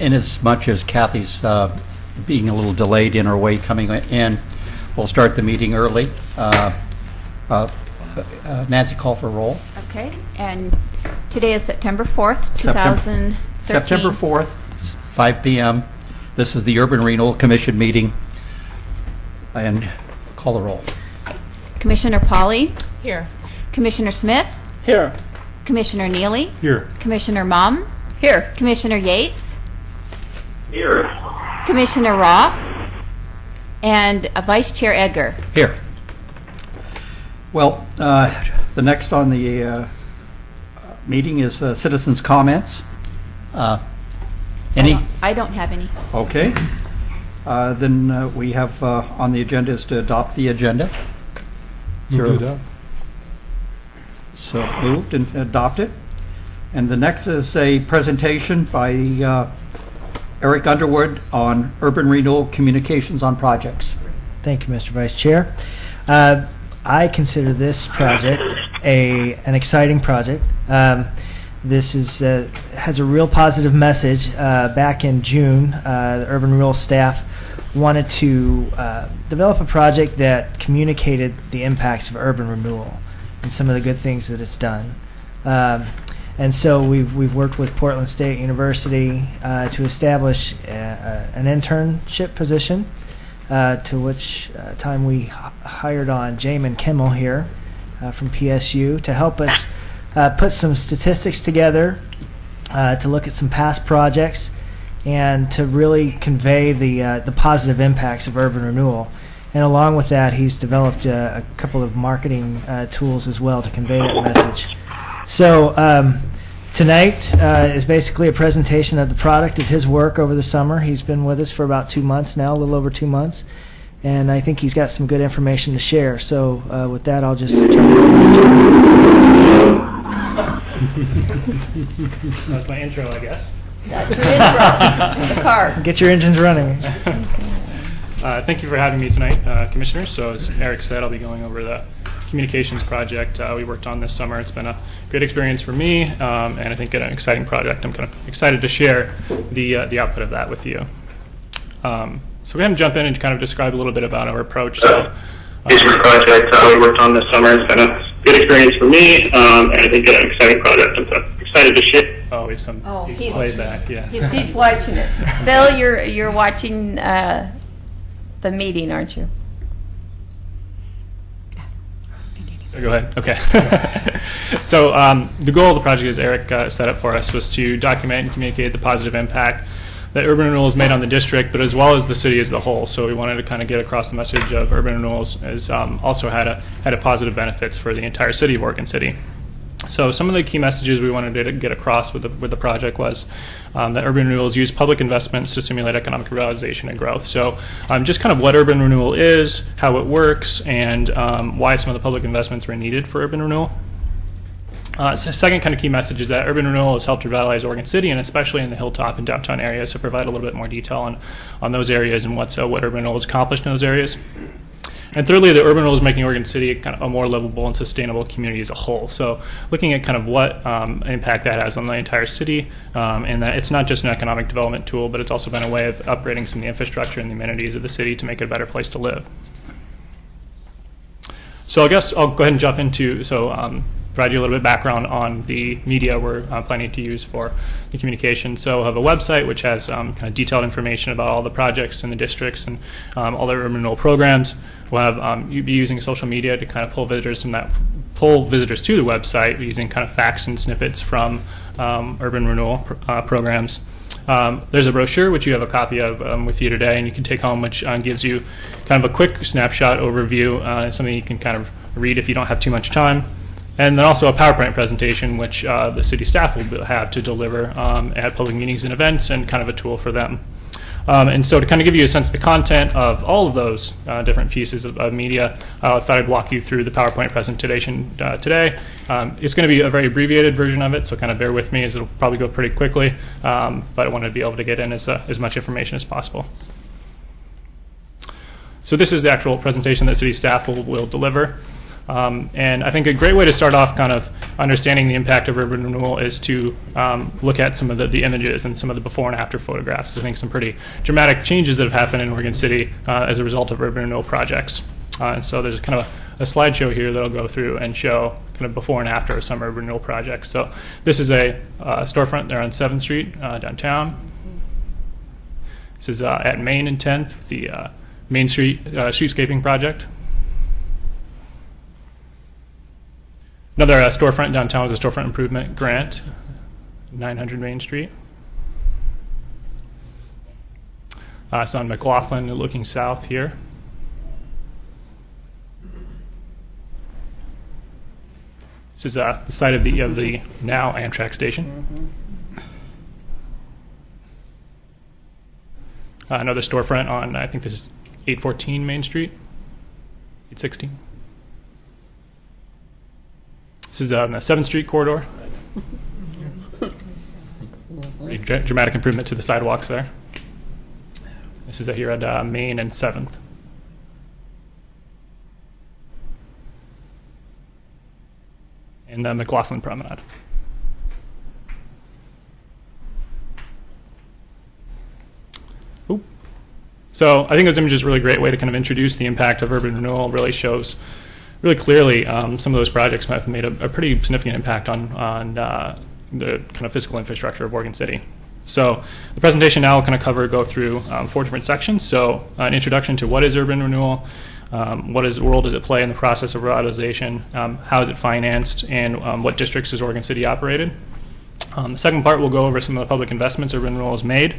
in as much as Kathy's being a little delayed in her way coming in, we'll start the meeting early. Nancy, call for roll. Okay, and today is September 4th, 2013. September 4th, it's 5 p.m. This is the Urban Renewal Commission meeting. And call the roll. Commissioner Pauley? Here. Commissioner Smith? Here. Commissioner Neely? Here. Commissioner Mum? Here. Commissioner Yates? Here. Commissioner Roth? And Vice Chair Edgar? Here. Well, the next on the meeting is citizens' comments. Any? I don't have any. Okay. Then we have on the agenda is to adopt the agenda. We'll do that. So moved and adopted. And the next is a presentation by Eric Underwood on urban renewal communications on projects. Thank you, Mr. Vice Chair. I consider this project an exciting project. This is has a real positive message. Back in June, the urban renewal staff wanted to develop a project that communicated the impacts of urban renewal and some of the good things that it's done. And so we've worked with Portland State University to establish an internship position, to which time we hired on Jamin Kimmel here from PSU to help us put some statistics together, to look at some past projects, and to really convey the positive impacts of urban renewal. And along with that, he's developed a couple of marketing tools as well to convey that message. So tonight is basically a presentation of the product of his work over the summer. He's been with us for about 2 months now, a little over 2 months. And I think he's got some good information to share. So with that, I'll just turn it over to That's my intro, I guess. That's your intro. The car. Get your engines running. Thank you for having me tonight, Commissioners. So as Eric said, I'll be going over the communications project we worked on this summer. It's been a great experience for me, and I think an exciting project. I'm kind of excited to share the output of that with you. So we're going to jump in and kind of describe a little bit about our approach. So, project we worked on this summer. It's been a good experience for me, and I think an exciting project. I'm excited to share. Oh, we have some he's playback. Yeah. He's watching it. Phil, you're watching the meeting, aren't you? Go ahead. Okay. So the goal of the project, as Eric set up for us, was to document and communicate the positive impact that urban renewal has made on the district, but as well as the city as a whole. So we wanted to kind of get across the message of urban renewals as also had a positive benefits for the entire city of Oregon City. So some of the key messages we wanted to get across with the project was that urban renewals use public investments to stimulate economic revitalization and growth. So just kind of what urban renewal is, how it works, and why some of the public investments were needed for urban renewal. So second kind of key message is that urban renewal has helped revitalize Oregon City, and especially in the hilltop and downtown areas, so provide a little bit more detail on those areas and what urban renewal has accomplished in those areas. And thirdly, the urban renewal is making Oregon City kind of a more livable and sustainable community as a whole. So looking at kind of what impact that has on the entire city, and that it's not just an economic development tool, but it's also been a way of upgrading some of the infrastructure and the amenities of the city to make it a better place to live. So I guess I'll go ahead and jump into, provide you a little bit of background on the media we're planning to use for the communication. So we'll have a website which has kind of detailed information about all the projects in the districts and all the urban renewal programs. We'll have you'll be using social media to kind of pull visitors to the website using kind of facts and snippets from urban renewal programs. There's a brochure which you have a copy of with you today, and you can take home, which gives you kind of a quick snapshot overview, something you can kind of read if you don't have too much time. And then also a PowerPoint presentation, which the city staff will have to deliver at public meetings and events, and kind of a tool for them. And so to kind of give you a sense of the content of all of those different pieces of media, I thought I'd walk you through the PowerPoint presentation today. It's going to be a very abbreviated version of it, so kind of bear with me as it'll probably go pretty quickly, but I wanted to be able to get in as much information as possible. So this is the actual presentation that city staff will deliver. And I think a great way to start off kind of understanding the impact of urban renewal is to look at some of the images and some of the before and after photographs. I think some pretty dramatic changes that have happened in Oregon City as a result of urban renewal projects. And so there's kind of a slideshow here that I'll go through and show kind of before and after some urban renewal projects. So this is a storefront there on 7th Street downtown. This is at Main and 10th, the Main Street streetscaping project. Another storefront downtown is a storefront improvement grant, 900 Main Street. It's on McLaughlin, looking south here. This is the site of the now Amtrak station. Another storefront on, I think this is 814 Main Street, 816. This is on the 7th Street corridor. Dramatic improvement to the sidewalks there. This is here at Main and 7th. And the McLaughlin Promenade. Oop. So I think those images are a really great way to kind of introduce the impact of urban renewal. Really shows really clearly some of those projects have made a pretty significant impact on the kind of physical infrastructure of Oregon City. So the presentation now will kind of go through 4 different sections. So an introduction to what is urban renewal, what role does it play in the process of revitalization, how is it financed, and what districts is Oregon City operated. The second part will go over some of the public investments urban renewal has made.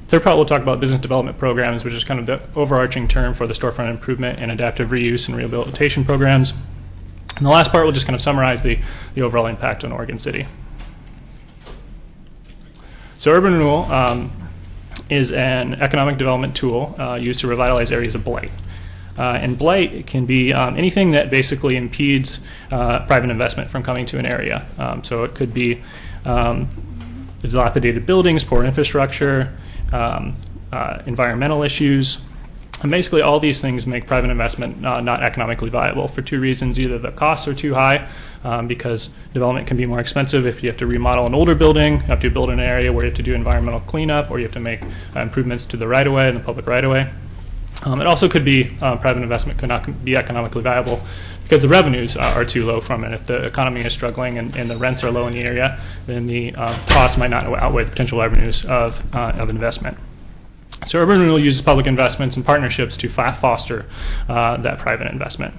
Third part, we'll talk about business development programs, which is kind of the overarching term for the storefront improvement and adaptive reuse and rehabilitation programs. And the last part will just kind of summarize the overall impact on Oregon City. So urban renewal is an economic development tool used to revitalize areas of blight. And blight can be anything that basically impedes private investment from coming to an area. So it could be dilapidated buildings, poor infrastructure, environmental issues. And basically all these things make private investment not economically viable for 2 reasons. Either the costs are too high because development can be more expensive if you have to remodel an older building, you have to build an area where you have to do environmental cleanup, or you have to make improvements to the right-of-way and the public right-of-way. It also could be private investment could not be economically viable because the revenues are too low from it. If the economy is struggling and the rents are low in the area, then the costs might not outweigh the potential revenues of investment. So urban renewal uses public investments and partnerships to foster that private investment.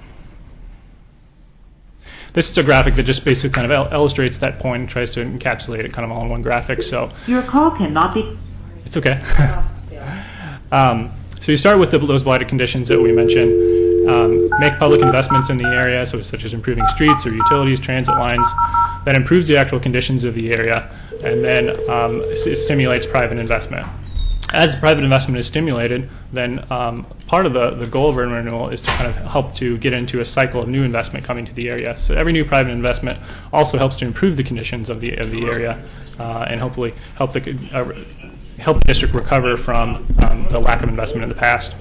This is a graphic that just basically kind of illustrates that point and tries to encapsulate it kind of all in one graphic. So your call cannot be. It's okay. So you start with those blighted conditions that we mentioned. Make public investments in the area, so such as improving streets or utilities, transit lines. That improves the actual conditions of the area, and then it stimulates private investment. As the private investment is stimulated, then part of the goal of urban renewal is to kind of help to get into a cycle of new investment coming to the area. So every new private investment also helps to improve the conditions of the area and hopefully help the district recover from the lack of investment in the past.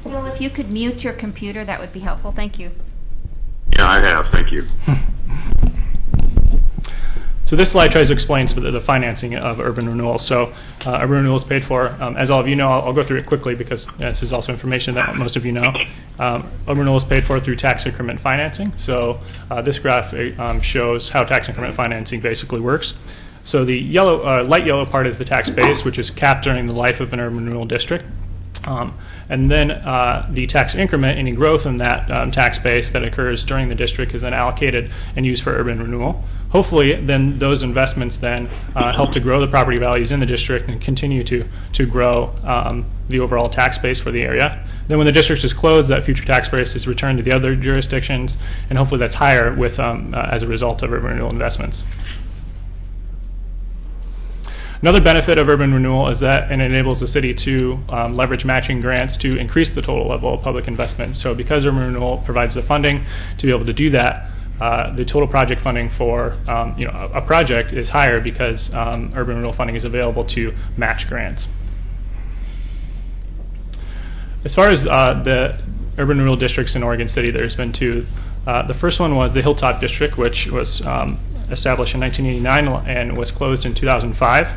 Bill, if you could mute your computer, that would be helpful. Thank you. Yeah, I have. Thank you. So this slide tries to explain some of the financing of urban renewal. So urban renewal is paid for, as all of you know, I'll go through it quickly because this is also information that most of you know. Urban renewal is paid for through tax increment financing. So this graph shows how tax increment financing basically works. So the light yellow part is the tax base, which is capped during the life of an urban renewal district. And then the tax increment, any growth in that tax base that occurs during the district, is then allocated and used for urban renewal. Hopefully, then those investments then help to grow the property values in the district and continue to grow the overall tax base for the area. Then when the district is closed, that future tax base is returned to the other jurisdictions, and hopefully that's higher with as a result of urban renewal investments. Another benefit of urban renewal is that it enables the city to leverage matching grants to increase the total level of public investment. So because urban renewal provides the funding to be able to do that, the total project funding for a project is higher because urban renewal funding is available to match grants. As far as the urban renewal districts in Oregon City, there's been two. The first one was the Hilltop District, which was established in 1989 and was closed in 2005.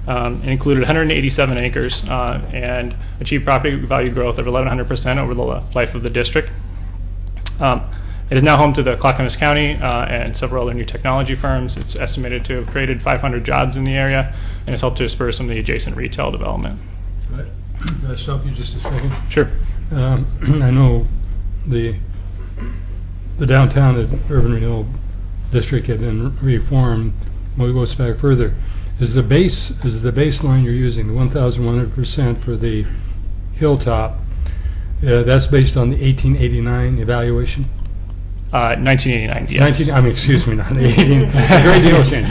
It included 187 acres and achieved property value growth of 1,100% over the life of the district. It is now home to the Clackamas County and several other new technology firms. It's estimated to have created 500 jobs in the area and has helped to spur some of the adjacent retail development. Can I stop you just a second? Sure. I know the downtown urban renewal district had been reformed. Well, it goes back further. Is the baseline you're using, the 1,100% for the Hilltop, that's based on the 1889 evaluation? 1989, yes. Excuse me, not 18. Great deal of change.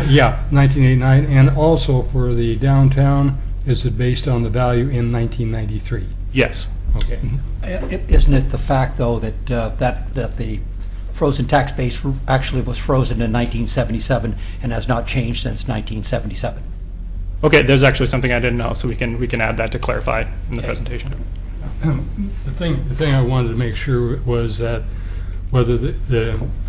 Yeah, 1989. And also for the downtown, is it based on the value in 1993? Yes. Okay. Isn't it the fact, though, that that the frozen tax base actually was frozen in 1977 and has not changed since 1977? Okay, there's actually something I didn't know, so we can add that to clarify in the presentation. The thing I wanted to make sure was that whether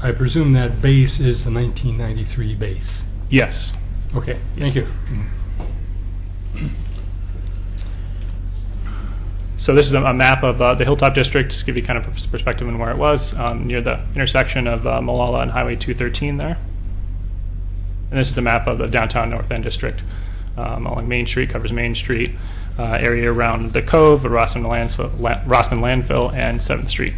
I presume that base is the 1993 base. Yes. Okay, thank you. So this is a map of the Hilltop District, to give you kind of perspective on where it was, near the intersection of Molalla and Highway 213 there. And this is the map of the downtown North End District. Along Main Street, covers Main Street, area around the Cove, Rossman Landfill, and 7th Street.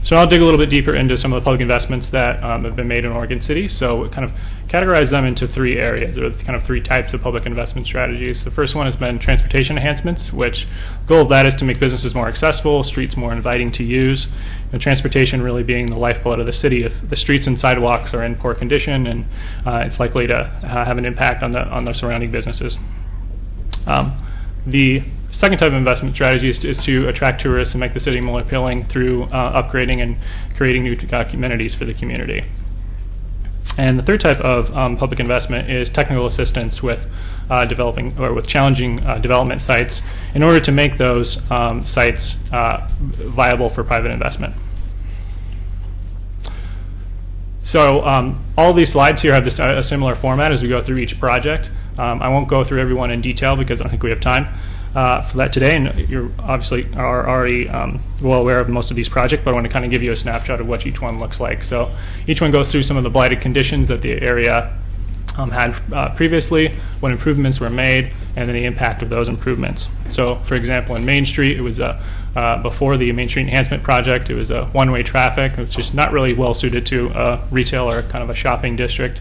So I'll dig a little bit deeper into some of the public investments that have been made in Oregon City. So we kind of categorize them into three areas, or kind of three types of public investment strategies. The first one has been transportation enhancements, which the goal of that is to make businesses more accessible, streets more inviting to use, and transportation really being the lifeblood of the city. If the streets and sidewalks are in poor condition, and it's likely to have an impact on the surrounding businesses. The second type of investment strategy is to attract tourists and make the city more appealing through upgrading and creating new amenities for the community. And the third type of public investment is technical assistance with developing or with challenging development sites in order to make those sites viable for private investment. So all these slides here have this, a similar format as we go through each project. I won't go through everyone in detail because I don't think we have time for that today, and you obviously are already well aware of most of these projects, but I want to kind of give you a snapshot of what each one looks like. So each one goes through some of the blighted conditions that the area had previously, what improvements were made, and then the impact of those improvements. So, for example, in Main Street, it was before the Main Street Enhancement Project, it was a one-way traffic, which is not really well suited to a retail or kind of a shopping district.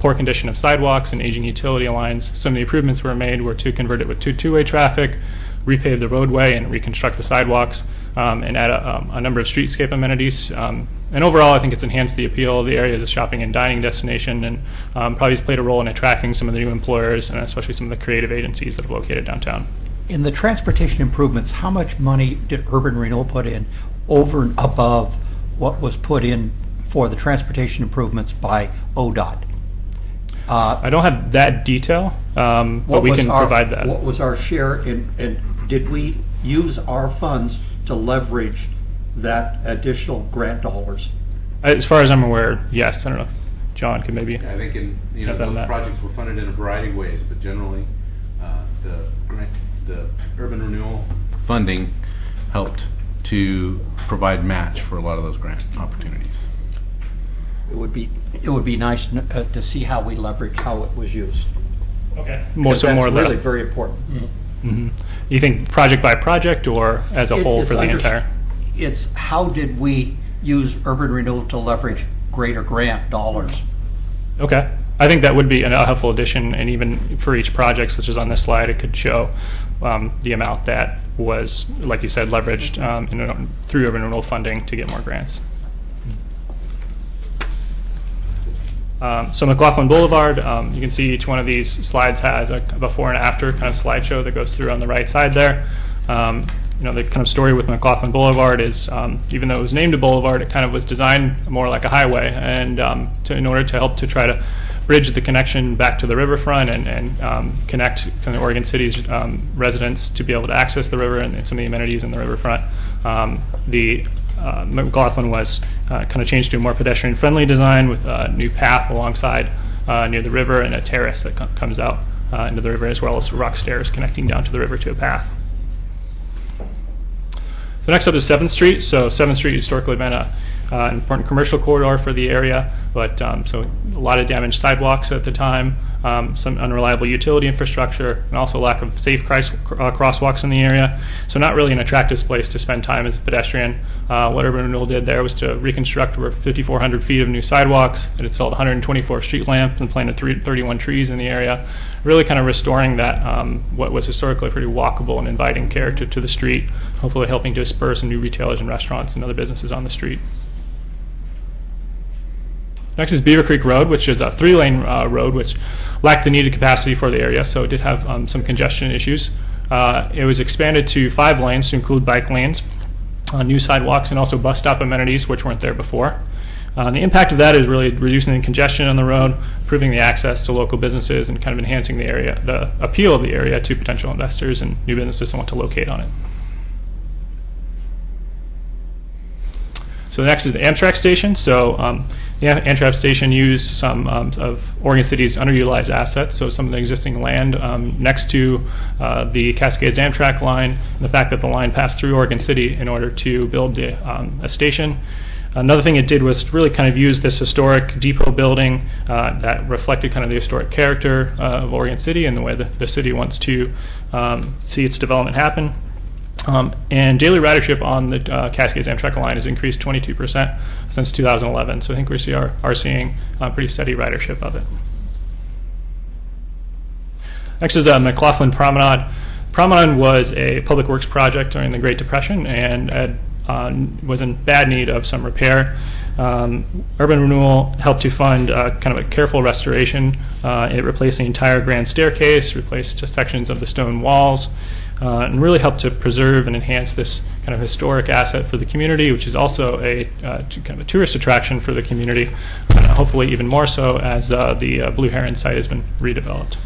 Poor condition of sidewalks and aging utility lines. Some of the improvements were made were to convert it to two-way traffic, repave the roadway and reconstruct the sidewalks, and add a number of streetscape amenities. And overall, I think it's enhanced the appeal of the area as a shopping and dining destination, and probably has played a role in attracting some of the new employers and especially some of the creative agencies that are located downtown. In the transportation improvements, how much money did Urban Renewal put in over and above what was put in for the transportation improvements by ODOT? I don't have that detail, but we can provide that. What was our share and did we use our funds to leverage that additional grant dollars? As far as I'm aware, yes. I don't know if John could maybe. I think those projects were funded in a variety of ways, but generally the urban renewal funding helped to provide match for a lot of those grant opportunities. It would be nice to see how we leverage how it was used. Okay. That's really very important. Mm-hmm. You think project by project or as a whole for the entire? It's how did we use urban renewal to leverage greater grant dollars? Okay. I think that would be a helpful addition, and even for each project, such as on this slide, it could show the amount that was, like you said, leveraged through urban renewal funding to get more grants. So McLaughlin Boulevard, you can see each one of these slides has a before and after kind of slideshow that goes through on the right side there. The kind of story with McLaughlin Boulevard is, even though it was named a boulevard, it kind of was designed more like a highway, and in order to help to try to bridge the connection back to the riverfront and connect kind of Oregon City's residents to be able to access the river and some of the amenities in the riverfront. McLaughlin was kind of changed to a more pedestrian-friendly design with a new path alongside near the river and a terrace that comes out into the river, as well as rock stairs connecting down to the river to a path. So next up is 7th Street. So 7th Street historically been an important commercial corridor for the area, but so a lot of damaged sidewalks at the time, some unreliable utility infrastructure, and also lack of safe crosswalks in the area. So not really an attractive place to spend time as a pedestrian. What Urban Renewal did there was to reconstruct over 5,400 feet of new sidewalks. It installed 124 street lamps and planted 31 trees in the area, really kind of restoring that what was historically a pretty walkable and inviting character to the street, hopefully helping to spur some new retailers and restaurants and other businesses on the street. Next is Beaver Creek Road, which is a 3-lane road which lacked the needed capacity for the area, so it did have some congestion issues. It was expanded to 5 lanes to include bike lanes, new sidewalks, and also bus stop amenities, which weren't there before. The impact of that is really reducing the congestion on the road, improving the access to local businesses, and kind of enhancing the area, the appeal of the area to potential investors and new businesses that want to locate on it. So next is the Amtrak station. So the Amtrak station used some of Oregon City's underutilized assets, so some of the existing land next to the Cascades Amtrak line, and the fact that the line passed through Oregon City in order to build a station. Another thing it did was really kind of use this historic depot building that reflected kind of the historic character of Oregon City and the way that the city wants to see its development happen. And daily ridership on the Cascades Amtrak line has increased 22% since 2011. So I think we are seeing pretty steady ridership of it. Next is McLaughlin Promenade. Promenade was a public works project during the Great Depression and was in bad need of some repair. Urban Renewal helped to fund kind of a careful restoration. It replaced the entire grand staircase, replaced sections of the stone walls, and really helped to preserve and enhance this kind of historic asset for the community, which is also a kind of a tourist attraction for the community, hopefully even more so as the Blue Heron site has been redeveloped.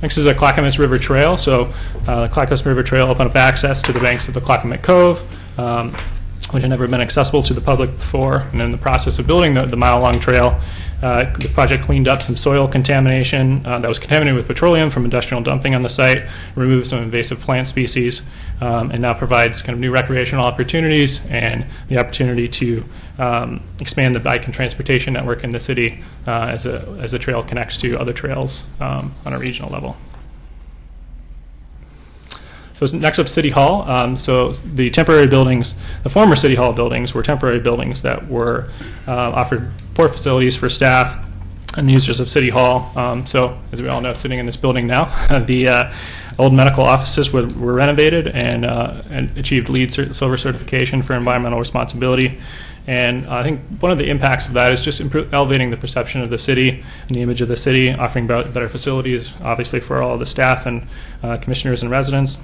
Next is a Clackamas River Trail. So the Clackamas River Trail opened up access to the banks of the Clackamas Cove, which had never been accessible to the public before. And in the process of building the mile-long trail, the project cleaned up some soil contamination that was contaminated with petroleum from industrial dumping on the site, removed some invasive plant species, and now provides kind of new recreational opportunities and the opportunity to expand the bike and transportation network in the city as the trail connects to other trails on a regional level. So next up, City Hall. So the temporary buildings, the former City Hall buildings were temporary buildings that were offered port facilities for staff and the users of City Hall. So as we all know, sitting in this building now, the old medical offices were renovated and achieved LEED Silver certification for environmental responsibility. And I think one of the impacts of that is just elevating the perception of the city and the image of the city, offering better facilities, obviously, for all of the staff and commissioners and residents.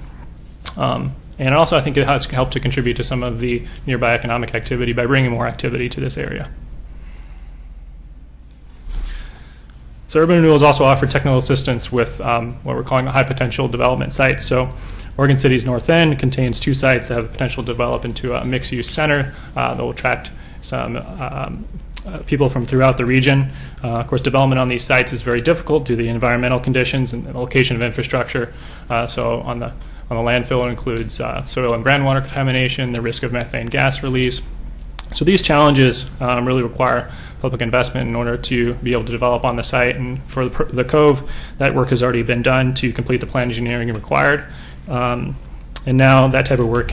And also I think it has helped to contribute to some of the nearby economic activity by bringing more activity to this area. So Urban Renewal has also offered technical assistance with what we're calling a high potential development site. So Oregon City's North End contains 2 sites that have the potential to develop into a mixed use center that will attract some people from throughout the region. Of course, development on these sites is very difficult due to the environmental conditions and the location of infrastructure. So on the landfill, it includes soil and groundwater contamination, the risk of methane gas release. So these challenges really require public investment in order to be able to develop on the site. And for the Cove, that work has already been done to complete the plan engineering required. And now that type of work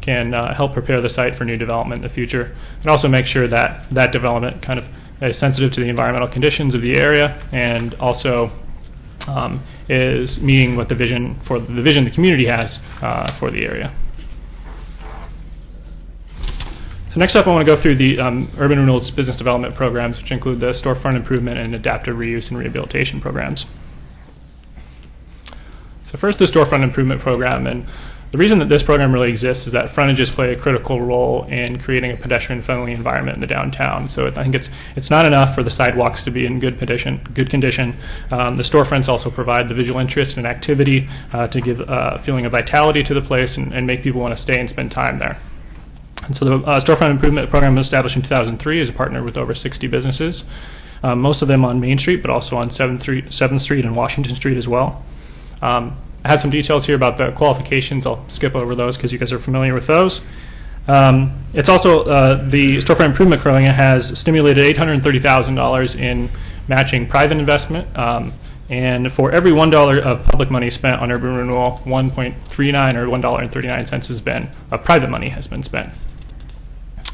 can help prepare the site for new development in the future, and also make sure that that development kind of is sensitive to the environmental conditions of the area, and also is meeting what the vision the community has for the area. So next up, I want to go through the Urban Renewal's business development programs, which include the storefront improvement and adaptive reuse and rehabilitation programs. So first, the storefront improvement program, and The reason that this program really exists is that frontages play a critical role in creating a pedestrian-friendly environment in the downtown. So I think it's not enough for the sidewalks to be in good condition. The storefronts also provide the visual interest and activity to give a feeling of vitality to the place and make people want to stay and spend time there. And so the Storefront Improvement Program was established in 2003 as a partner with over 60 businesses, most of them on Main Street, but also on 7th Street and Washington Street as well. I have some details here about the qualifications. I'll skip over those because you guys are familiar with those. It's also, the Storefront Improvement Program has stimulated $830,000 in matching private investment. And for every $1 of public money spent on urban renewal, 1.39 or $1.39 has been of private money has been spent.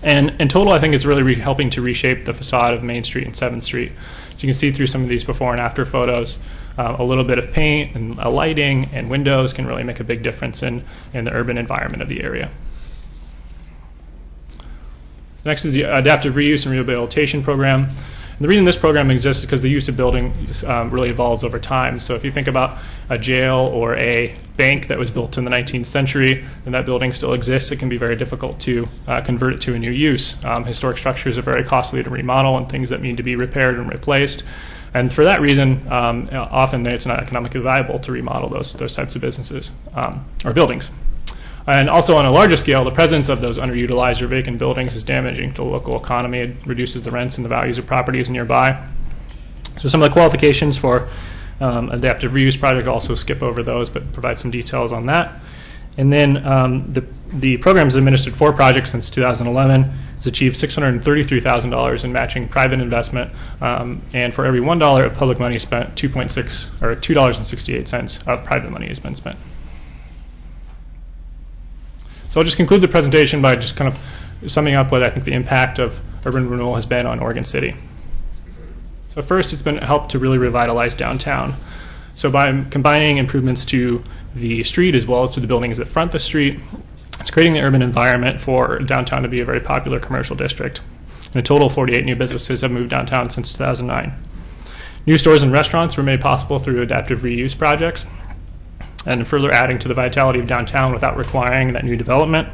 And in total, I think it's really helping to reshape the facade of Main Street and 7th Street. So you can see through some of these before and after photos, a little bit of paint and lighting and windows can really make a big difference in the urban environment of the area. Next is the Adaptive Reuse and Rehabilitation Program. And the reason this program exists is because the use of buildings really evolves over time. So if you think about a jail or a bank that was built in the 19th century and that building still exists, it can be very difficult to convert it to a new use. Historic structures are very costly to remodel and things that need to be repaired and replaced. And for that reason, often it's not economically viable to remodel those types of businesses or buildings. And also on a larger scale, the presence of those underutilized or vacant buildings is damaging to the local economy. It reduces the rents and the values of properties nearby. So some of the qualifications for adaptive reuse project, also skip over those, but provide some details on that. And then the program has administered 4 projects since 2011. It's achieved $633,000 in matching private investment, and for every $1 of public money spent, $2.68 of private money has been spent. So I'll just conclude the presentation by just kind of summing up what I think the impact of urban renewal has been on Oregon City. So first, it's been helped to really revitalize downtown. So by combining improvements to the street as well as to the buildings that front the street, it's creating the urban environment for downtown to be a very popular commercial district. In a total, 48 new businesses have moved downtown since 2009. New stores and restaurants were made possible through adaptive reuse projects, and further adding to the vitality of downtown without requiring that new development.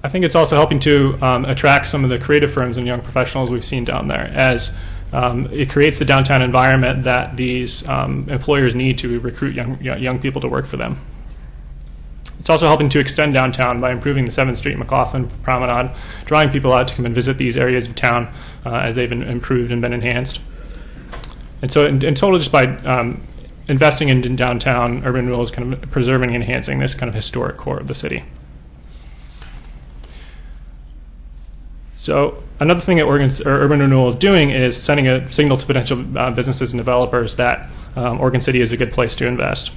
I think it's also helping to attract some of the creative firms and young professionals we've seen down there, as it creates the downtown environment that these employers need to recruit young people to work for them. It's also helping to extend downtown by improving the 7th Street McLaughlin Promenade, drawing people out to come and visit these areas of town as they've been improved and been enhanced. And so in total, just by investing in downtown, urban renewal is kind of preserving and enhancing this kind of historic core of the city. So another thing that urban renewal is doing is sending a signal to potential businesses and developers that Oregon City is a good place to invest.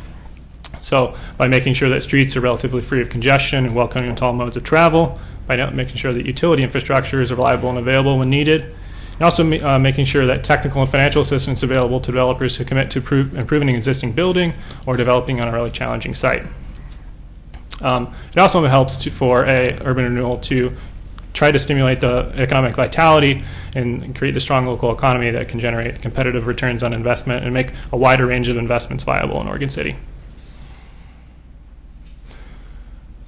So by making sure that streets are relatively free of congestion and welcoming to all modes of travel, by making sure that utility infrastructure is reliable and available when needed, and also making sure that technical and financial assistance is available to developers who commit to improving an existing building or developing on a really challenging site. It also helps for urban renewal to try to stimulate the economic vitality and create the strong local economy that can generate competitive returns on investment and make a wider range of investments viable in Oregon City.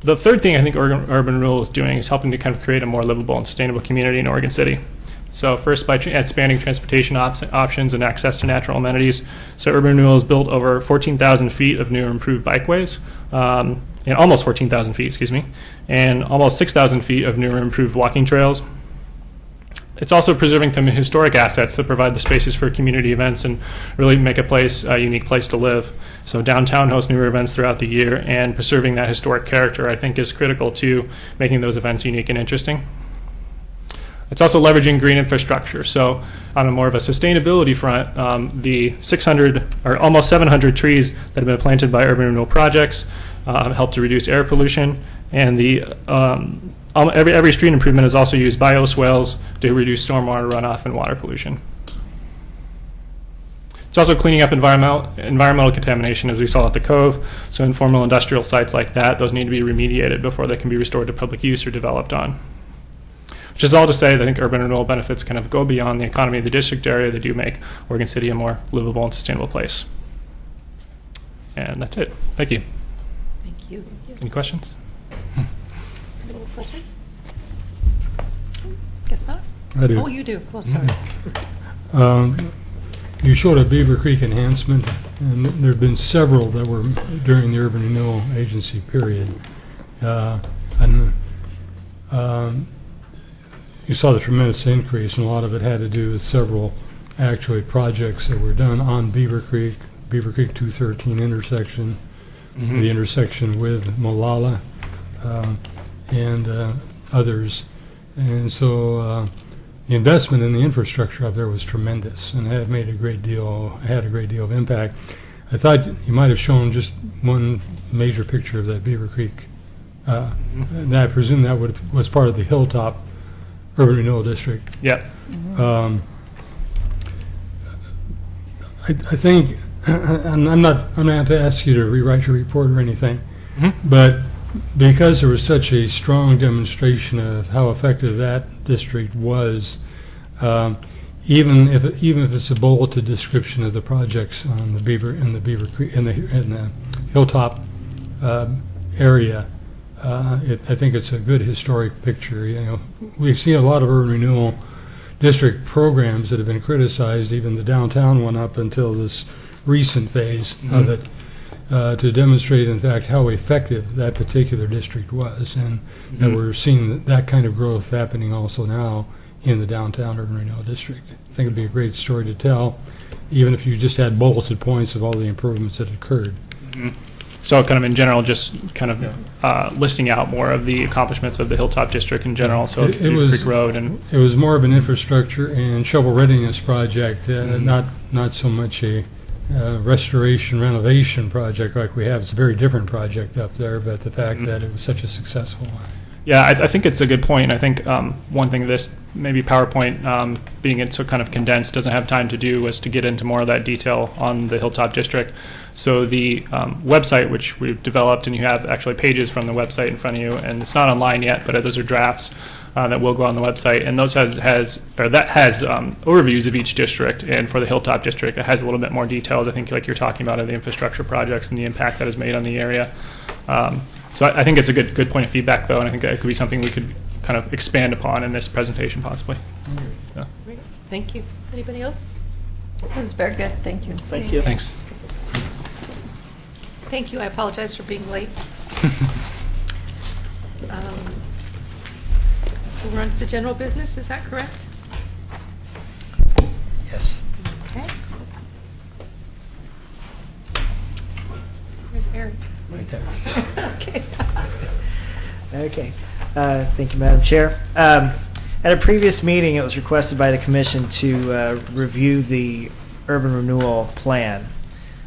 The third thing I think urban renewal is doing is helping to kind of create a more livable and sustainable community in Oregon City. So first, by expanding transportation options and access to natural amenities. So urban renewal has built over 14,000 feet of new or improved bikeways, and almost 14,000 feet, excuse me, and almost 6,000 feet of new or improved walking trails. It's also preserving some historic assets that provide the spaces for community events and really make a place a unique place to live. So downtown hosts newer events throughout the year, and preserving that historic character, I think, is critical to making those events unique and interesting. It's also leveraging green infrastructure. So on a more of a sustainability front, the 600 or almost 700 trees that have been planted by urban renewal projects help to reduce air pollution, and the every street improvement has also used bioswales to reduce stormwater runoff and water pollution. It's also cleaning up environmental contamination, as we saw at the Cove. So informal industrial sites like that, those need to be remediated before they can be restored to public use or developed on. Which is all to say that I think urban renewal benefits kind of go beyond the economy of the district area. They do make Oregon City a more livable and sustainable place. And that's it. Thank you. Thank Thank you. Any questions? Any questions? Guess not. I do. Oh, you do. Oh, sorry. You showed a Beaver Creek enhancement, and there have been several that were during the Urban Renewal Agency period. You saw the tremendous increase, and a lot of it had to do with several actually projects that were done on Beaver Creek 213 intersection, the intersection with Molalla, and others. And so the investment in the infrastructure up there was tremendous, and it had a great deal of impact. I thought you might have shown just one major picture of that Beaver Creek. And I presume that was part of the Hilltop Urban Renewal District. Yeah. I think, and I'm not going to ask you to rewrite your report or anything, but because there was such a strong demonstration of how effective that district was, even if it's a bulleted description of the projects on the Beaver Creek in the Hilltop area, I think it's a good historic picture. You know, we've seen a lot of urban renewal district programs that have been criticized, even the downtown one up until this recent phase of it, to demonstrate, in fact, how effective that particular district was. And we're seeing that kind of growth happening also now in the downtown urban renewal district. I think it'd be a great story to tell, even if you just had bulleted points of all the improvements that occurred. So kind of in general, just kind of listing out more of the accomplishments of the Hilltop District in general, so It was Creek Road. And it was more of an infrastructure and shovel readiness project, not so much a restoration renovation project like we have. It's a very different project up there, but the fact that it was such a successful one. Yeah, I think it's a good point. I think one thing this maybe PowerPoint, being it so kind of condensed, doesn't have time to do was to get into more of that detail on the Hilltop District. So the website, which we've developed, and you have actually pages from the website in front of you, and it's not online yet, but those are drafts that will go on the website, and those has overviews of each district. And for the Hilltop District, it has a little bit more details, I think, like you're talking about, of the infrastructure projects and the impact that is made on the area. So I think it's a good point of feedback, though, and I think that could be something we could kind of expand upon in this presentation, possibly. Yeah. Great. Thank you. Anybody else? It was very good. Thank you. Thank you. Thanks. Thank you. I apologize for being late. So we're on to the general business. Is that correct? Yes. Okay. Where's Eric? Right there. Okay. Okay. Thank you, Madam Chair. At a previous meeting, it was requested by the Commission to review the urban renewal plan.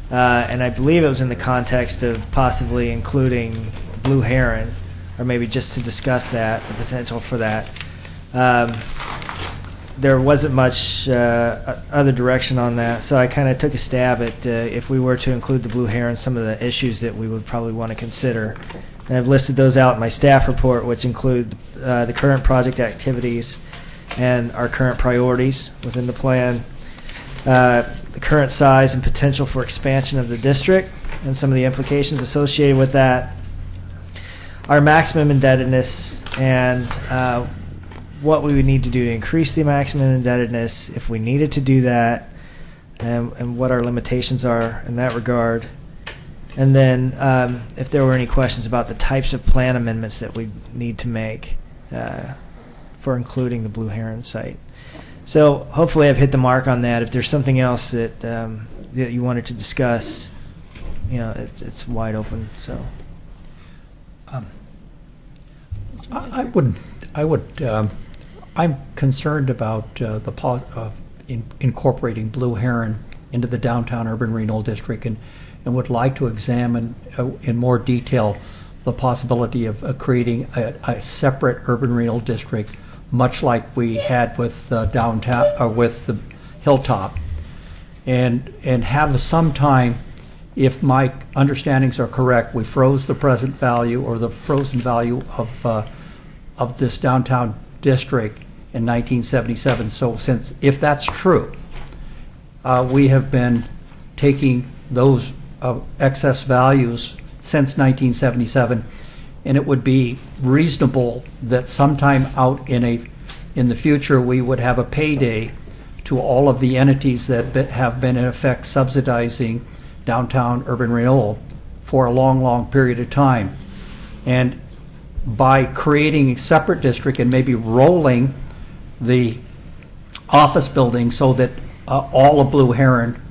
And I believe it was in the context of possibly including Blue Heron, or maybe just to discuss that, the potential for that. There wasn't much other direction on that, so I kind of took a stab at if we were to include the Blue Heron, some of the issues that we would probably want to consider. And I've listed those out in my staff report, which include the current project activities and our current priorities within the plan, the current size and potential for expansion of the district, and some of the implications associated with that, our maximum indebtedness, and what we would need to do to increase the maximum indebtedness if we needed to do that, and what our limitations are in that regard. And then if there were any questions about the types of plan amendments that we need to make for including the Blue Heron site. So hopefully I've hit the mark on that. If there's something else that that you wanted to discuss, you know, it's wide open. So I'm concerned about incorporating Blue Heron into the downtown urban renewal district, and would like to examine in more detail the possibility of creating a separate urban renewal district, much like we had with downtown or with the Hilltop, and have some time. If my understandings are correct, we froze the present value or the frozen value of this downtown district in 1977. So if that's true, we have been taking those excess values since 1977, and it would be reasonable that sometime out in the future we would have a payday to all of the entities that have been in effect subsidizing downtown urban renewal for a long, long period of time. And by creating a separate district and maybe rolling the office building so that all of Blue Heron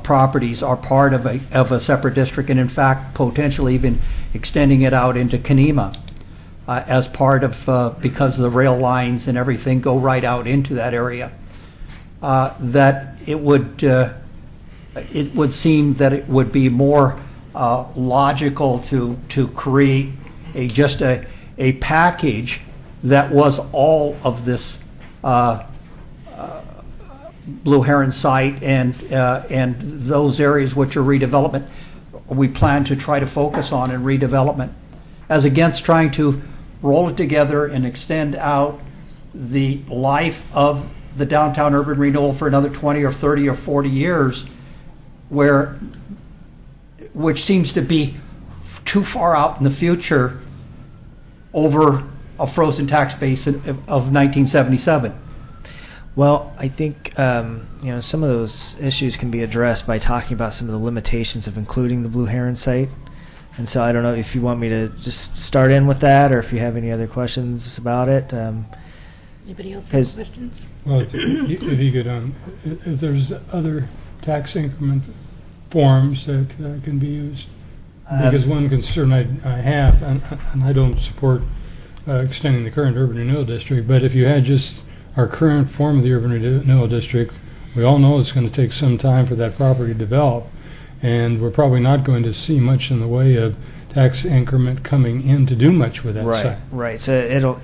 properties are part of a separate district, and in fact potentially even extending it out into Kenema as part of, because the rail lines and everything go right out into that area, that it would seem that it would be more logical to create just a package that was all of this Blue Heron site and those areas which are redevelopment. We plan to try to focus on in redevelopment, as against trying to roll it together and extend out the life of the downtown urban renewal for another 20 or 30 or 40 years, which seems to be too far out in the future over a frozen tax base of 1977. Well, I think some of those issues can be addressed by talking about some of the limitations of including the Blue Heron site. And so I don't know if you want me to just start in with that, or if you have any other questions about it. Anybody else have questions? Well, if you could, if there's other tax increment forms that can be used, because one concern I have, and I don't support extending the current urban renewal district, but if you had just our current form of the urban renewal district, we all know it's going to take some time for that property to develop, and we're probably not going to see much in the way of tax increment coming in to do much with that site. Right. So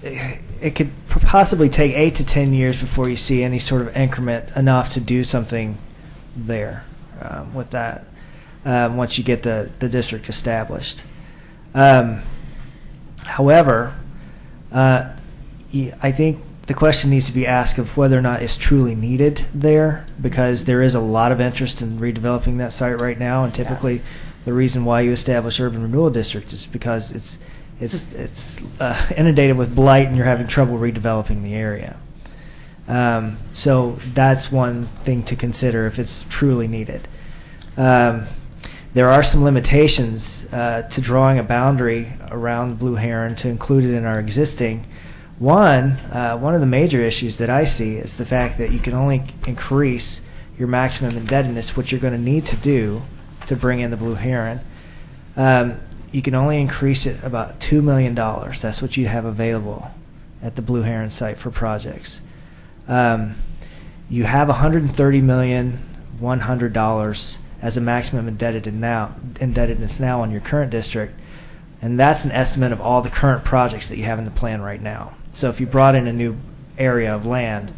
it could possibly take 8 to 10 years before you see any sort of increment enough to do something there with that once you get the district established. However, I think the question needs to be asked of whether or not it's truly needed there, because there is a lot of interest in redeveloping that site right now, and typically the reason why you establish urban renewal districts is because it's inundated with blight and you're having trouble redeveloping the area. So that's one thing to consider if it's truly needed. There are some limitations to drawing a boundary around Blue Heron to include it in our existing. One of the major issues that I see is the fact that you can only increase your maximum indebtedness, which you're going to need to do to bring in the Blue Heron. You can only increase it about $2 million. That's what you have available at the Blue Heron site for projects. You have $130,100,000 as a maximum indebtedness now on your current district, and that's an estimate of all the current projects that you have in the plan right now. So if you brought in a new area of land,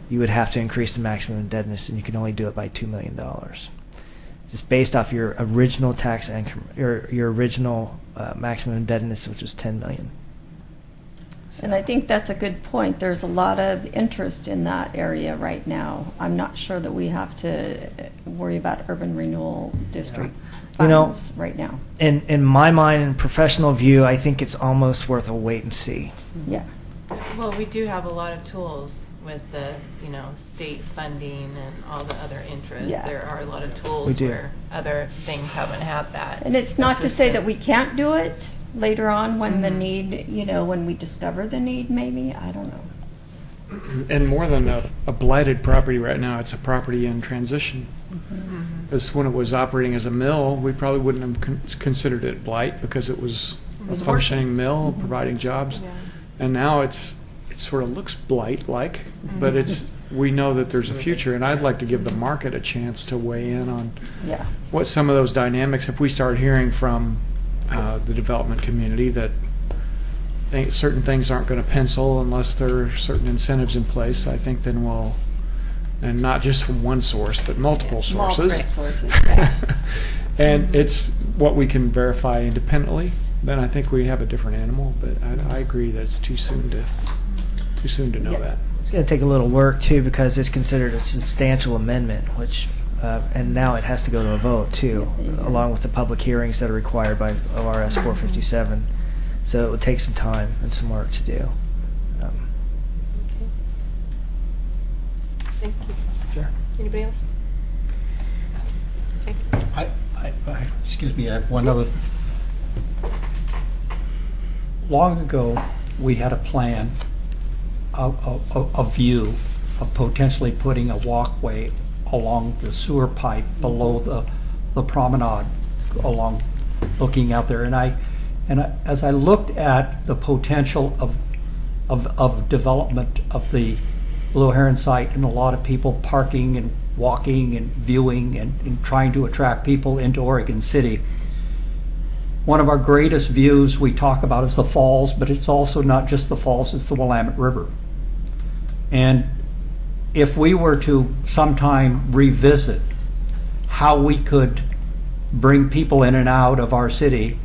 you would have to increase the maximum indebtedness, and you can only do it by $2 million. Just based off your original tax income, your original maximum indebtedness, which was $10 million. And I think that's a good point. There's a lot of interest in that area right now. I'm not sure that we have to worry about urban renewal district funds right now. In my mind and professional view, I think it's almost worth a wait and see. Yeah. Well, we do have a lot of tools with the, state funding and all the other interests. Yeah. There are a lot of tools where other things haven't had that. And it's not to say that we can't do it later on when the need, when we discover the need, maybe. I don't know. And more than a blighted property right now, it's a property in transition. Because when it was operating as a mill, we probably wouldn't have considered it blight because it was a functioning mill providing jobs. Yeah. And now it sort of looks blight-like, but we know that there's a future, and I'd like to give the market a chance to weigh in on what some of those dynamics, if we start hearing from the development community that certain things aren't going to pencil unless there are certain incentives in place, I think then we'll, and not just from one source, but multiple sources. And it's what we can verify independently, then I think we have a different animal, but I agree that it's too soon to know that. It's going to take a little work, too, because it's considered a substantial amendment, which and now it has to go to a vote too, along with the public hearings that are required by ORS 457. So it would take some time and some work to do. Thank you. Sure. Anybody else? Okay. Excuse me, I have one other. Long ago, we had a plan, a view of potentially putting a walkway along the sewer pipe below the promenade, along, looking out there. As I looked at the potential of development of the Blue Heron site, and a lot of people parking and walking and viewing and trying to attract people into Oregon City. One of our greatest views we talk about is the falls, but it's also not just the falls, it's the Willamette River. And if we were to sometime revisit how we could bring people in and out of our city,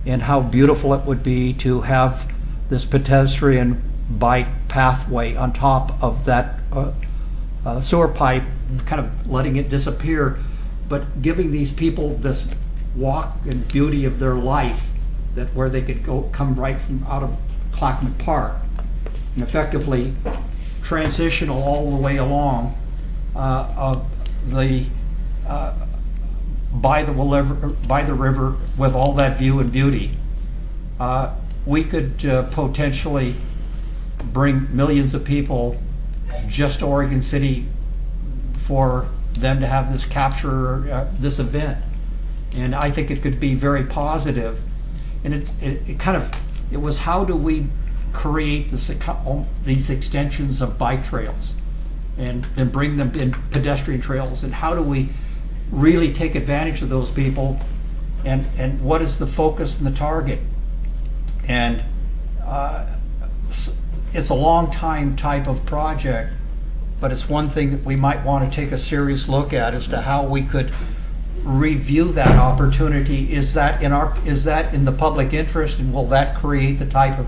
and how beautiful it would be to have this pedestrian bike pathway on top of that sewer pipe, kind of letting it disappear, but giving these people this walk and beauty of their life, that where they could come right from out of Clackman Park, and effectively transitional all the way along by the river with all that view and beauty. We could potentially bring millions of people just to Oregon City for them to have this capture this event. And I think it could be very positive. And it was how do we create these extensions of bike trails and bring them in pedestrian trails, and how do we really take advantage of those people, and what is the focus and the target? And it's a long time type of project, but it's one thing that we might want to take a serious look at as to how we could review that opportunity. Is that in the public interest, and will that create the type of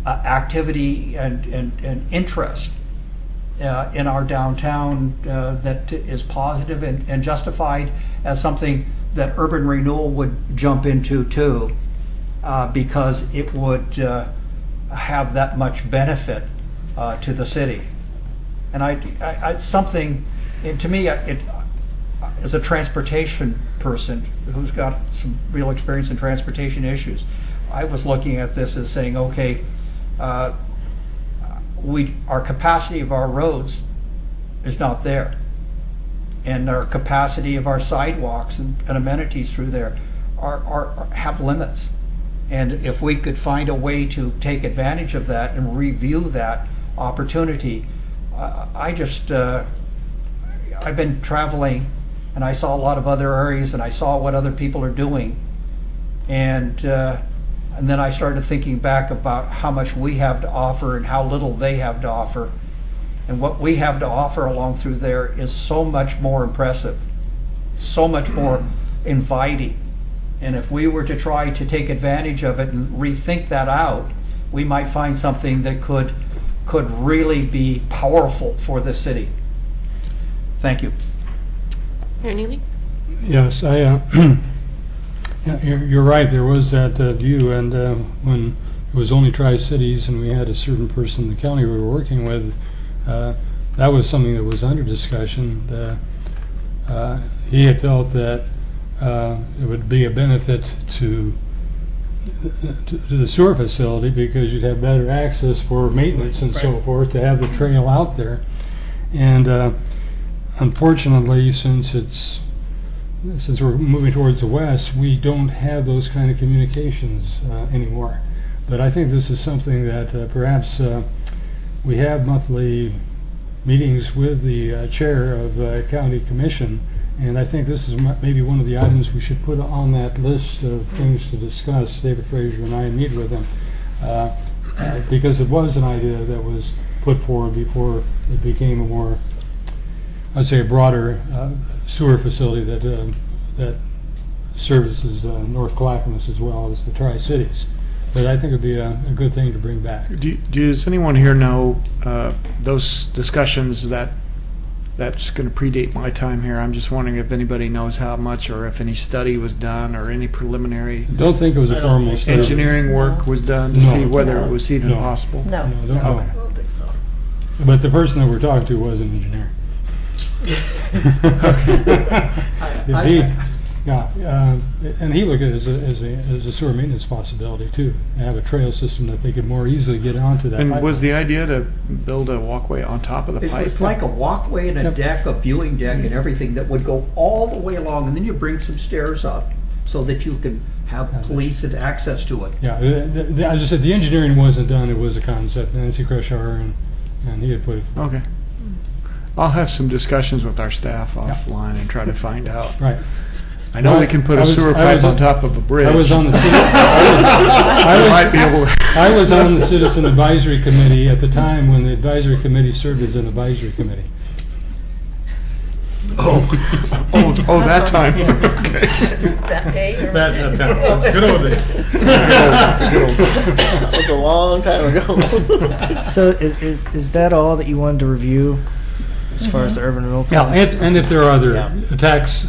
activity and interest in our downtown that is positive and justified as something that urban renewal would jump into too, because it would have that much benefit to the city. And it's something, and to me, as a transportation person who's got some real experience in transportation issues, I was looking at this as saying, okay, our capacity of our roads is not there, and our capacity of our sidewalks and amenities through there have limits. And if we could find a way to take advantage of that and review that opportunity, I've been traveling, and I saw a lot of other areas, and I saw what other people are doing, and then I started thinking back about how much we have to offer and how little they have to offer. And what we have to offer along through there is so much more impressive, so much more inviting. And if we were to try to take advantage of it and rethink that out, we might find something that could really be powerful for the city. Thank you. Mayor Neely? Yes, you're right. There was that view, and when it was only Tri-Cities and we had a certain person in the county we were working with, that was something that was under discussion. He had felt that it would be a benefit to the sewer facility because you'd have better access for maintenance and so forth to have the trail out there. And unfortunately, since we're moving towards the west, we don't have those kind of communications anymore. But I think this is something that perhaps we have monthly meetings with the chair of the county commission, and I think this is maybe one of the items we should put on that list of things to discuss. David Fraser and I meet with him because it was an idea that was put forward before it became a more, I'd say, a broader sewer facility that services North Clackamas as well as the Tri-Cities. But I think it'd be a good thing to bring back. Does anyone here know those discussions that that's going to predate my time here. I'm just wondering if anybody knows how much, or if any study was done, or any preliminary Don't think it was a formal study. engineering work was done to No. see whether it was even No. possible. No. No, don't know. Okay. I don't think so. But the person that we're talking to was an engineer. And he looked at it as a sewer maintenance possibility too. And have a trail system that they could more easily get onto that. And pipeline. was the idea to build a walkway on top of the pipe? It's like a walkway and a Yep. deck, a viewing deck and everything that would go all the way along, and then you bring some stairs up so that you can have police and access to it. Yeah, as I said, the engineering wasn't done. It was a concept. Nancy Kreshower and he had put it. Okay. I'll have some discussions with our staff offline and try to find out. Right. I know we can put I a was- sewer I pipe was- on top of a bridge. I was on the city. Might be able to- I was on the Citizen Advisory Committee at the time when the advisory committee served as an advisory committee. Oh, that time. Okay. That day? or- That time. Good old days. That's a long time ago. So is that all that you wanted to review as far as the urban renewal Yeah, plan? and if there are other Yeah. tax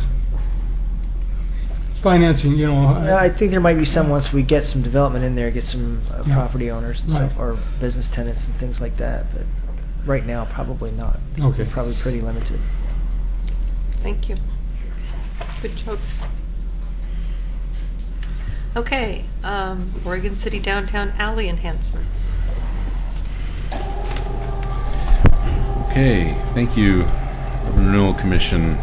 financing, you know. Yeah, I think there might be some once we get some development in there, get some Yeah. property owners and Right. stuff, or business tenants and things like that. But right now, probably not. Okay. Probably pretty limited. Thank you. Good job. Okay, Oregon City Downtown Alley enhancements. Okay, thank you, Urban Renewal Commission.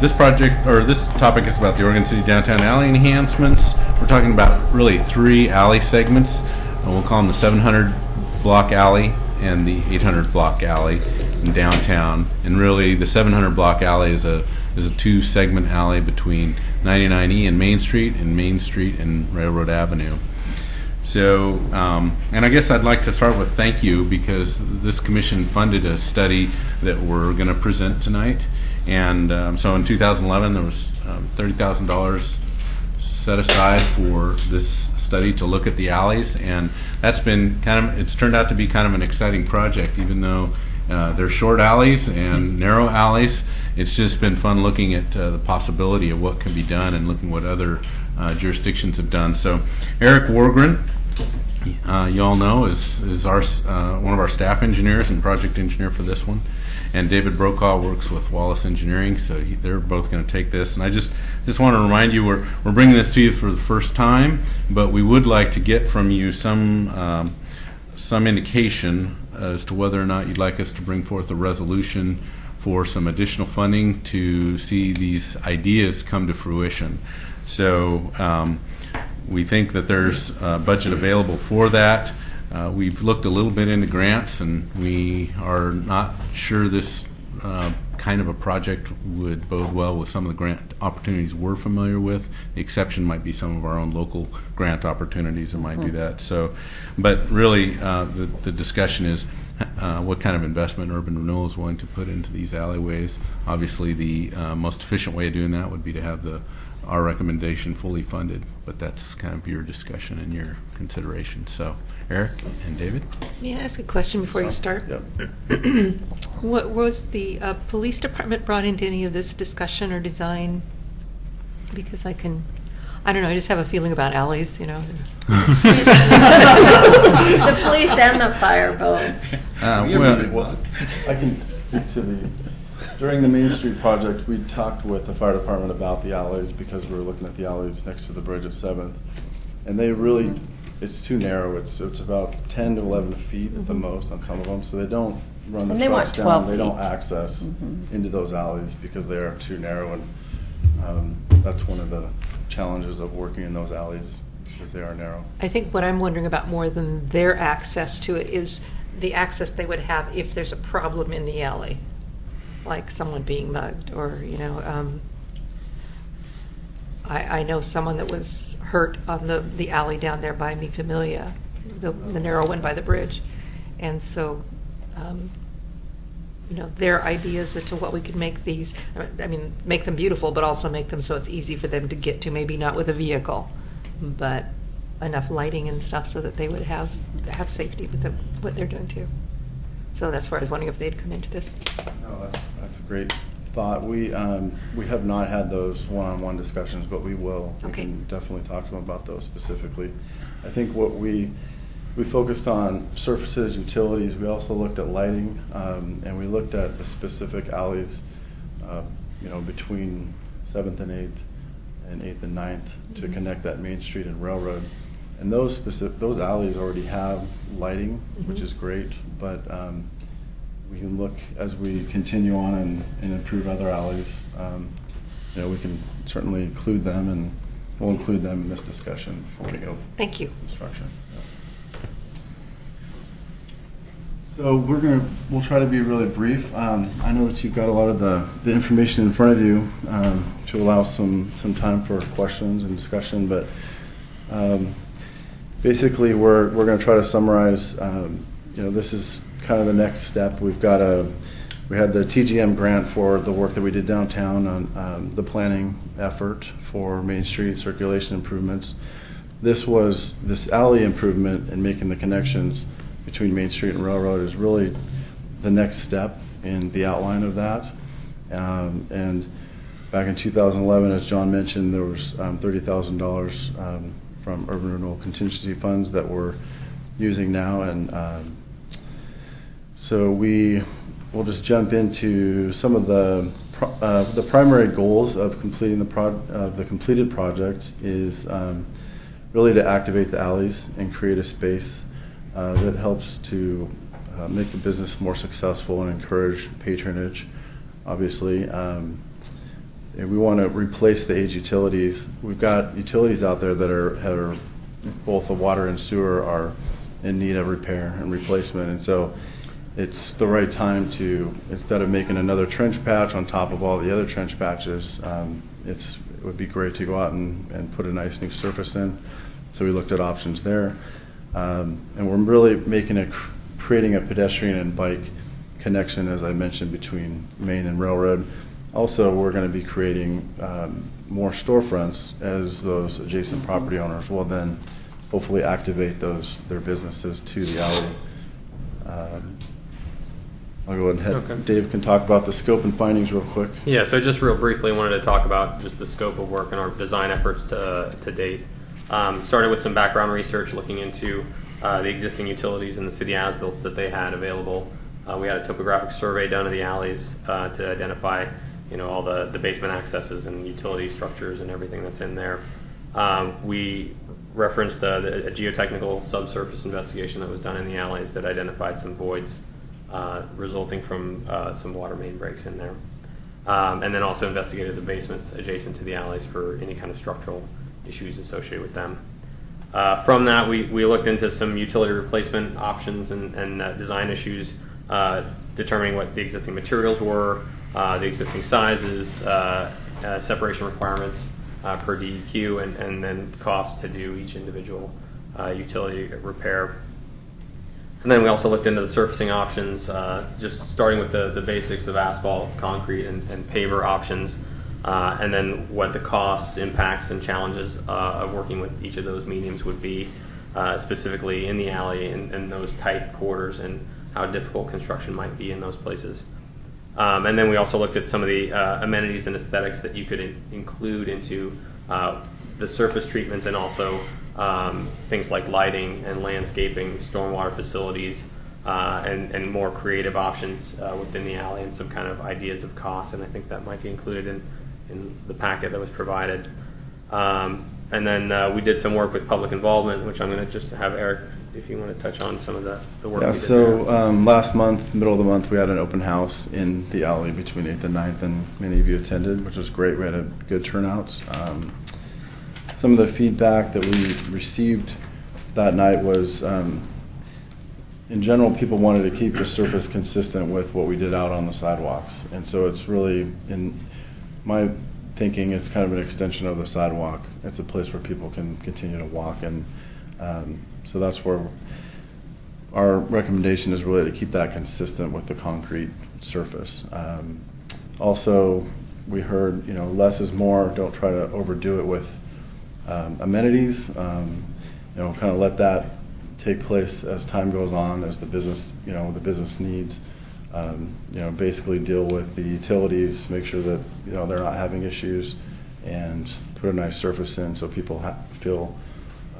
This project, or this topic is about the Oregon City Downtown Alley enhancements. We're talking about really 3 alley segments. We'll call them the 700 block alley and the 800 block alley in downtown. And really, the 700 block alley is a 2-segment alley between 99E and Main Street and Railroad Avenue. So, and I guess I'd like to start with thank you, because this commission funded a study that we're going to present tonight. And so in 2011, there was $30,000 set aside for this study to look at the alleys. And that's been it's turned out to be kind of an exciting project, even though they're short alleys and narrow alleys. It's just been fun looking at the possibility of what can be done and looking what other jurisdictions have done. So Eric Wargren, you all know, is our one of our staff engineers and project engineer for this one. And David Brokaw works with Wallace Engineering, so they're both going to take this. And I just want to remind you, we're bringing this to you for the first time, but we would like to get from you some indication as to whether or not you'd like us to bring forth a resolution for some additional funding to see these ideas come to fruition. So we think that there's a budget available for that. We've looked a little bit into grants, and we are not sure this kind of a project would bode well with some of the grant opportunities we're familiar with. The exception might be some of our own local grant opportunities that might do that. So, but really, the discussion is what kind of investment Urban Renewal is willing to put into these alleyways. Obviously, the most efficient way of doing that would be to have our recommendation fully funded, but that's kind of your discussion and your consideration. So, Eric and David? May I ask a question before you start? What was the police department brought into any of this discussion or design? Because I don't know, I just have a feeling about alleys, you know. The police and the fire both. Well, I can speak to during the Main Street project, we talked with the fire department about the alleys because we were looking at the alleys next to the bridge of 7th. And they really, it's too narrow. It's about 10 to 11 feet at the most on some of them. So they don't run the And they trucks want down. 12 They don't feet. access into those alleys because they are too narrow. And that's one of the challenges of working in those alleys because they are narrow. I think what I'm wondering about more than their access to it is the access they would have if there's a problem in the alley, like someone being mugged or, you know, I know someone that was hurt on the alley down there by Mi Familia, the narrow one by the bridge. And so, you know, their ideas as to what we could make these, I mean, make them beautiful, but also make them so it's easy for them to get to, maybe not with a vehicle, but enough lighting and stuff so that they would have safety with what they're doing too. So that's where I was wondering if they'd come into this. No, that's a great thought. We have not had those one-on-one discussions, but we will. Okay. We can definitely talk to them about those specifically. I think what we focused on surfaces, utilities. We also looked at lighting, and we looked at the specific alleys, between 7th and 8th, and 8th and 9th to connect that Main Street and Railroad. And those alleys already have lighting, which is great, but we can look as we continue on and improve other alleys. We can certainly include them, and we'll include them in this discussion before we go. Thank you. Construction. So we'll try to be really brief. I know that you've got a lot of the information in front of you to allow some time for questions and discussion, but basically we're going to try to summarize. This is kind of the next step. We had the TGM grant for the work that we did downtown on the planning effort for Main Street circulation improvements. This alley improvement and making the connections between Main Street and Railroad is really the next step in the outline of that. And back in 2011, as John mentioned, there was $30,000 from Urban Renewal contingency funds that we're using now, and so we'll just jump into some of the primary goals of completing the completed project is really to activate the alleys and create a space that helps to make the business more successful and encourage patronage. Obviously, we want to replace the aged utilities. We've got utilities out there that are both the water and sewer are in need of repair and replacement, and so it's the right time to, instead of making another trench patch on top of all the other trench patches, it would be great to go out and put a nice new surface in. So we looked at options there. And we're really creating a pedestrian and bike connection, as I mentioned, between Main and Railroad. Also, we're going to be creating more storefronts as those adjacent property owners will then hopefully activate their businesses to the alley. I'll go ahead and Okay. Dave can talk about the scope and findings real quick. Yeah, so just real briefly, wanted to talk about just the scope of work and our design efforts to date. Started with some background research looking into the existing utilities and the city as-built that they had available. We had a topographic survey done of the alleys to identify, all the basement accesses and utility structures and everything that's in there. We referenced a geotechnical subsurface investigation that was done in the alleys that identified some voids resulting from some water main breaks in there. And then also investigated the basements adjacent to the alleys for any kind of structural issues associated with them. From that, we looked into some utility replacement options and design issues, determining what the existing materials were, the existing sizes, separation requirements per DEQ, and then costs to do each individual utility repair. And then we also looked into the surfacing options, just starting with the basics of asphalt, concrete, and paver options, and then what the costs, impacts, and challenges of working with each of those mediums would be, specifically in the alley and those tight quarters, and how difficult construction might be in those places. And then we also looked at some of the amenities and aesthetics that you could include into the surface treatments, and also things like lighting and landscaping, stormwater facilities, and more creative options within the alley, and some kind of ideas of cost. And I think that might be included in the packet that was provided. And then we did some work with public involvement, which I'm going to just have Eric, if you want to touch on some of the work we did so there. Last month, middle of the month, we had an open house in the alley between 8th and 9th, and many of you attended, which was great. We had a good turnout. Some of the feedback that we received that night was, in general, people wanted to keep the surface consistent with what we did out on the sidewalks. And so it's really, in my thinking, it's kind of an extension of the sidewalk. It's a place where people can continue to walk, and so that's where our recommendation is, really to keep that consistent with the concrete surface. Also, we heard, less is more. Don't try to overdo it with amenities. Kind of let that take place as time goes on, as the business, the business needs. Basically deal with the utilities, make sure that, they're not having issues, and put a nice surface in so people feel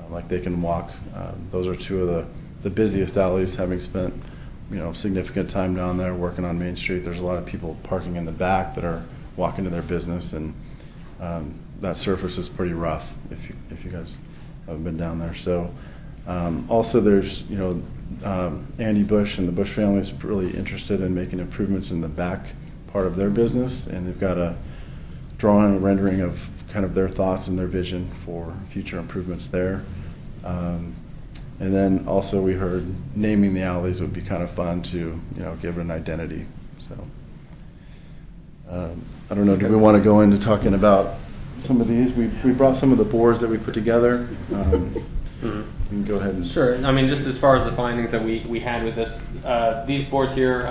like they can walk. Those are two of the busiest alleys, having spent, significant time down there working on Main Street. There's a lot of people parking in the back that are walking to their business, and that surface is pretty rough if you guys haven't been down there. So also there's, Andy Bush and the Bush family is really interested in making improvements in the back part of their business, and they've got a drawing and a rendering of kind of their thoughts and their vision for future improvements there. And then also we heard naming the alleys would be kind of fun to, give it an identity. So I don't know, do we want to go into talking about some of these? We brought some of the boards that we put together. You can go ahead and... Sure. I mean, just as far as the findings that we had with this, these boards here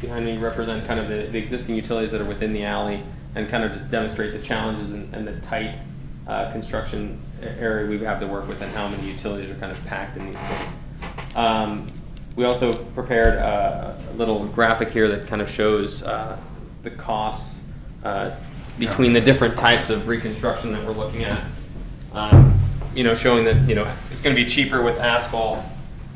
behind me represent kind of the existing utilities that are within the alley, and kind of just demonstrate the challenges and the tight construction area we have to work with, and how many utilities are kind of packed in these things. We also prepared a little graphic here that kind of shows the costs between the different types of reconstruction that we're looking at. Showing that, it's going to be cheaper with asphalt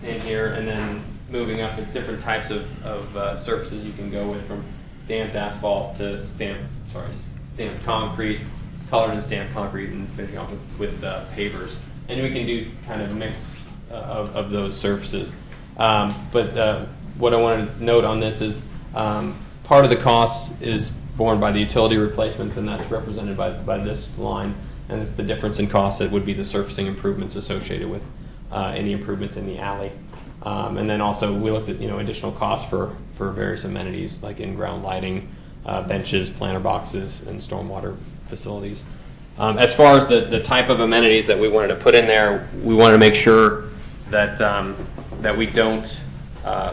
in here, and then moving up to different types of surfaces you can go with, from stamped asphalt to stamped concrete, colored and stamped concrete, and finishing off with pavers. And we can do kind of a mix of those surfaces. But what I want to note on this is part of the cost is borne by the utility replacements, and that's represented by this line. And it's the difference in cost that would be the surfacing improvements associated with any improvements in the alley. And then also we looked at additional costs for various amenities like in-ground lighting, benches, planter boxes, and stormwater facilities. As far as the type of amenities that we wanted to put in there, we wanted to make sure that that we don't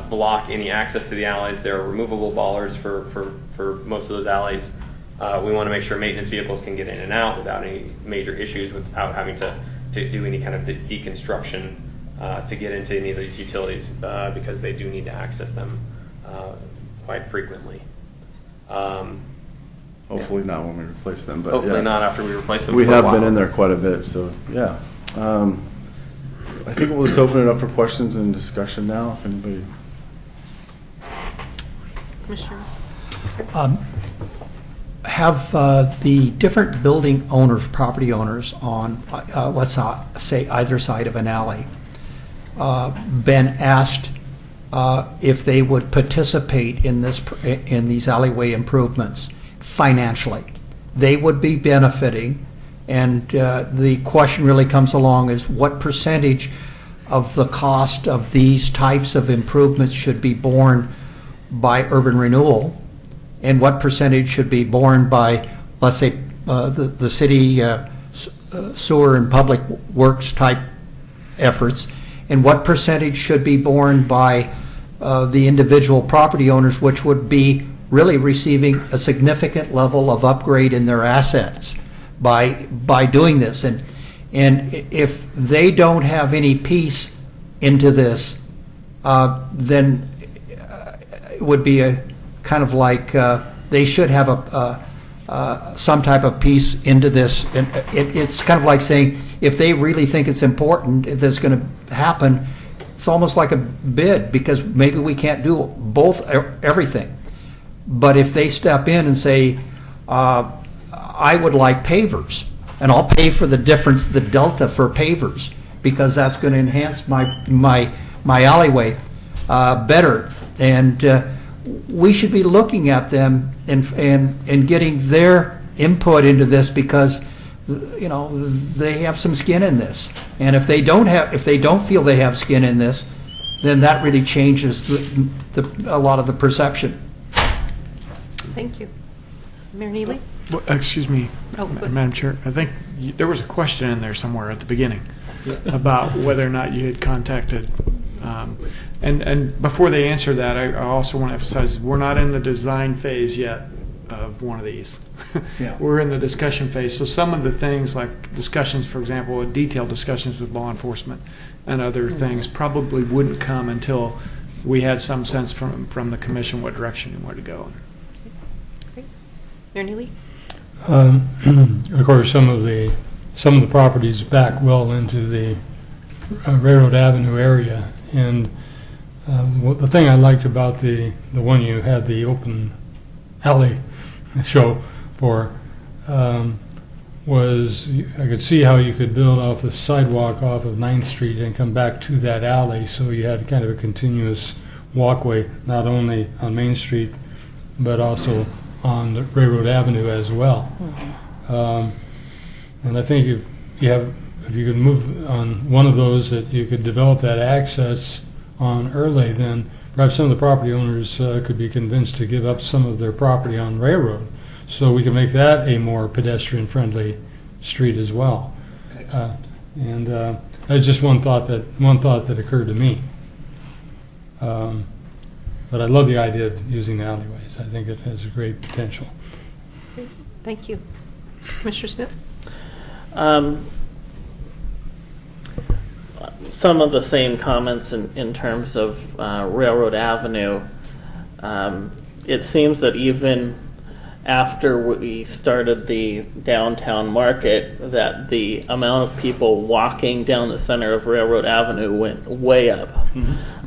block any access to the alleys. There are removable ballers for most of those alleys. We want to make sure maintenance vehicles can get in and out without any major issues, without having to do any kind of deconstruction to get into any of these utilities, because they do need to access them quite frequently. Hopefully not when we replace them, but hopefully not after we replace them. We have been in there quite a bit, so yeah. I think we'll just open it up for questions and discussion now, if anybody. Commissioner. Have the different building owners, property owners on, let's say, either side of an alley, been asked if they would participate in these alleyway improvements financially? They would be benefiting, and the question really comes along is what percentage of the cost of these types of improvements should be borne by urban renewal, and what percentage should be borne by, let's say, the city sewer and public works type efforts, and what percentage should be borne by the individual property owners, which would be really receiving a significant level of upgrade in their assets by doing this. And if they don't have any piece into this, then it would be a kind of like they should have some type of piece into this. And it's kind of like saying, if they really think it's important, if that's going to happen, it's almost like a bid, because maybe we can't do both, everything. But if they step in and say, I would like pavers, and I'll pay for the difference, the delta for pavers, because that's going to enhance my alleyway better. And we should be looking at them and getting their input into this, because they have some skin in this. And if they don't feel they have skin in this, then that really changes a lot of the perception. Thank you. Mayor Neely? Well, excuse me, Oh, good. Madam Chair. I think there was a question in there somewhere at the beginning about whether or not you had contacted. And before they answer that, I also want to emphasize we're not in the design phase yet of one of these. Yeah. We're in the discussion phase. So some of the things like discussions, for example, detailed discussions with law enforcement, and other things probably wouldn't come until we had some sense from the commission what direction and where to go. Great. Mayor Neely? Of course, some of the properties back well into the Railroad Avenue area, and the thing I liked about the one you had the open alley show for was I could see how you could build off the sidewalk off of 9th Street and come back to that alley, so you had kind of a continuous walkway, not only on Main Street, but also on the Railroad Avenue as well. And I think if you could move on one of those, that you could develop that access on early, then perhaps some of the property owners could be convinced to give up some of their property on Railroad, so we can make that a more pedestrian-friendly street as well. And that's just one thought that occurred to me. But I love the idea of using the alleyways. I think it has a great potential. Great. Thank you. Commissioner Smith? Some of the same comments in terms of Railroad Avenue. It seems that even after we started the downtown market, that the amount of people walking down the center of Railroad Avenue went way up.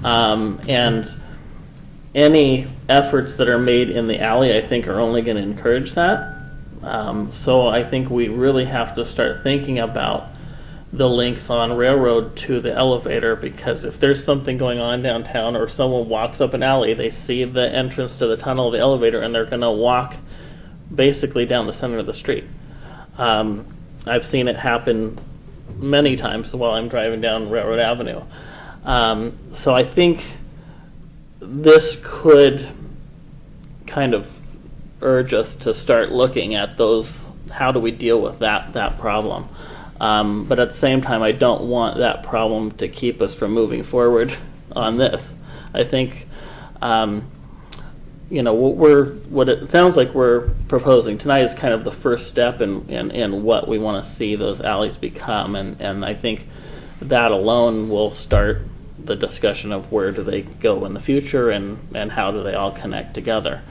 And any efforts that are made in the alley, I think, are only going to encourage that. So I think we really have to start thinking about the links on Railroad to the elevator, because if there's something going on downtown or someone walks up an alley, they see the entrance to the tunnel of the elevator and they're going to walk basically down the center of the street. I've seen it happen many times while I'm driving down Railroad Avenue. So I think this could kind of urge us to start looking at those, how do we deal with that problem? But at the same time, I don't want that problem to keep us from moving forward on this. I think, what it sounds like we're proposing tonight is kind of the first step in what we want to see those alleys become, and I think that alone will start the discussion of where do they go in the future and how do they all connect together.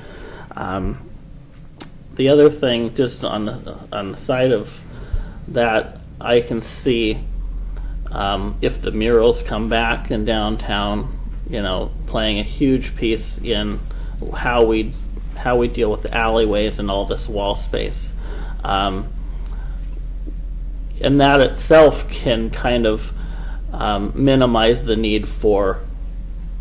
The other thing, just on the side of that, I can see if the murals come back in downtown, playing a huge piece in how we deal with the alleyways and all this wall space, and that itself can kind of minimize the need for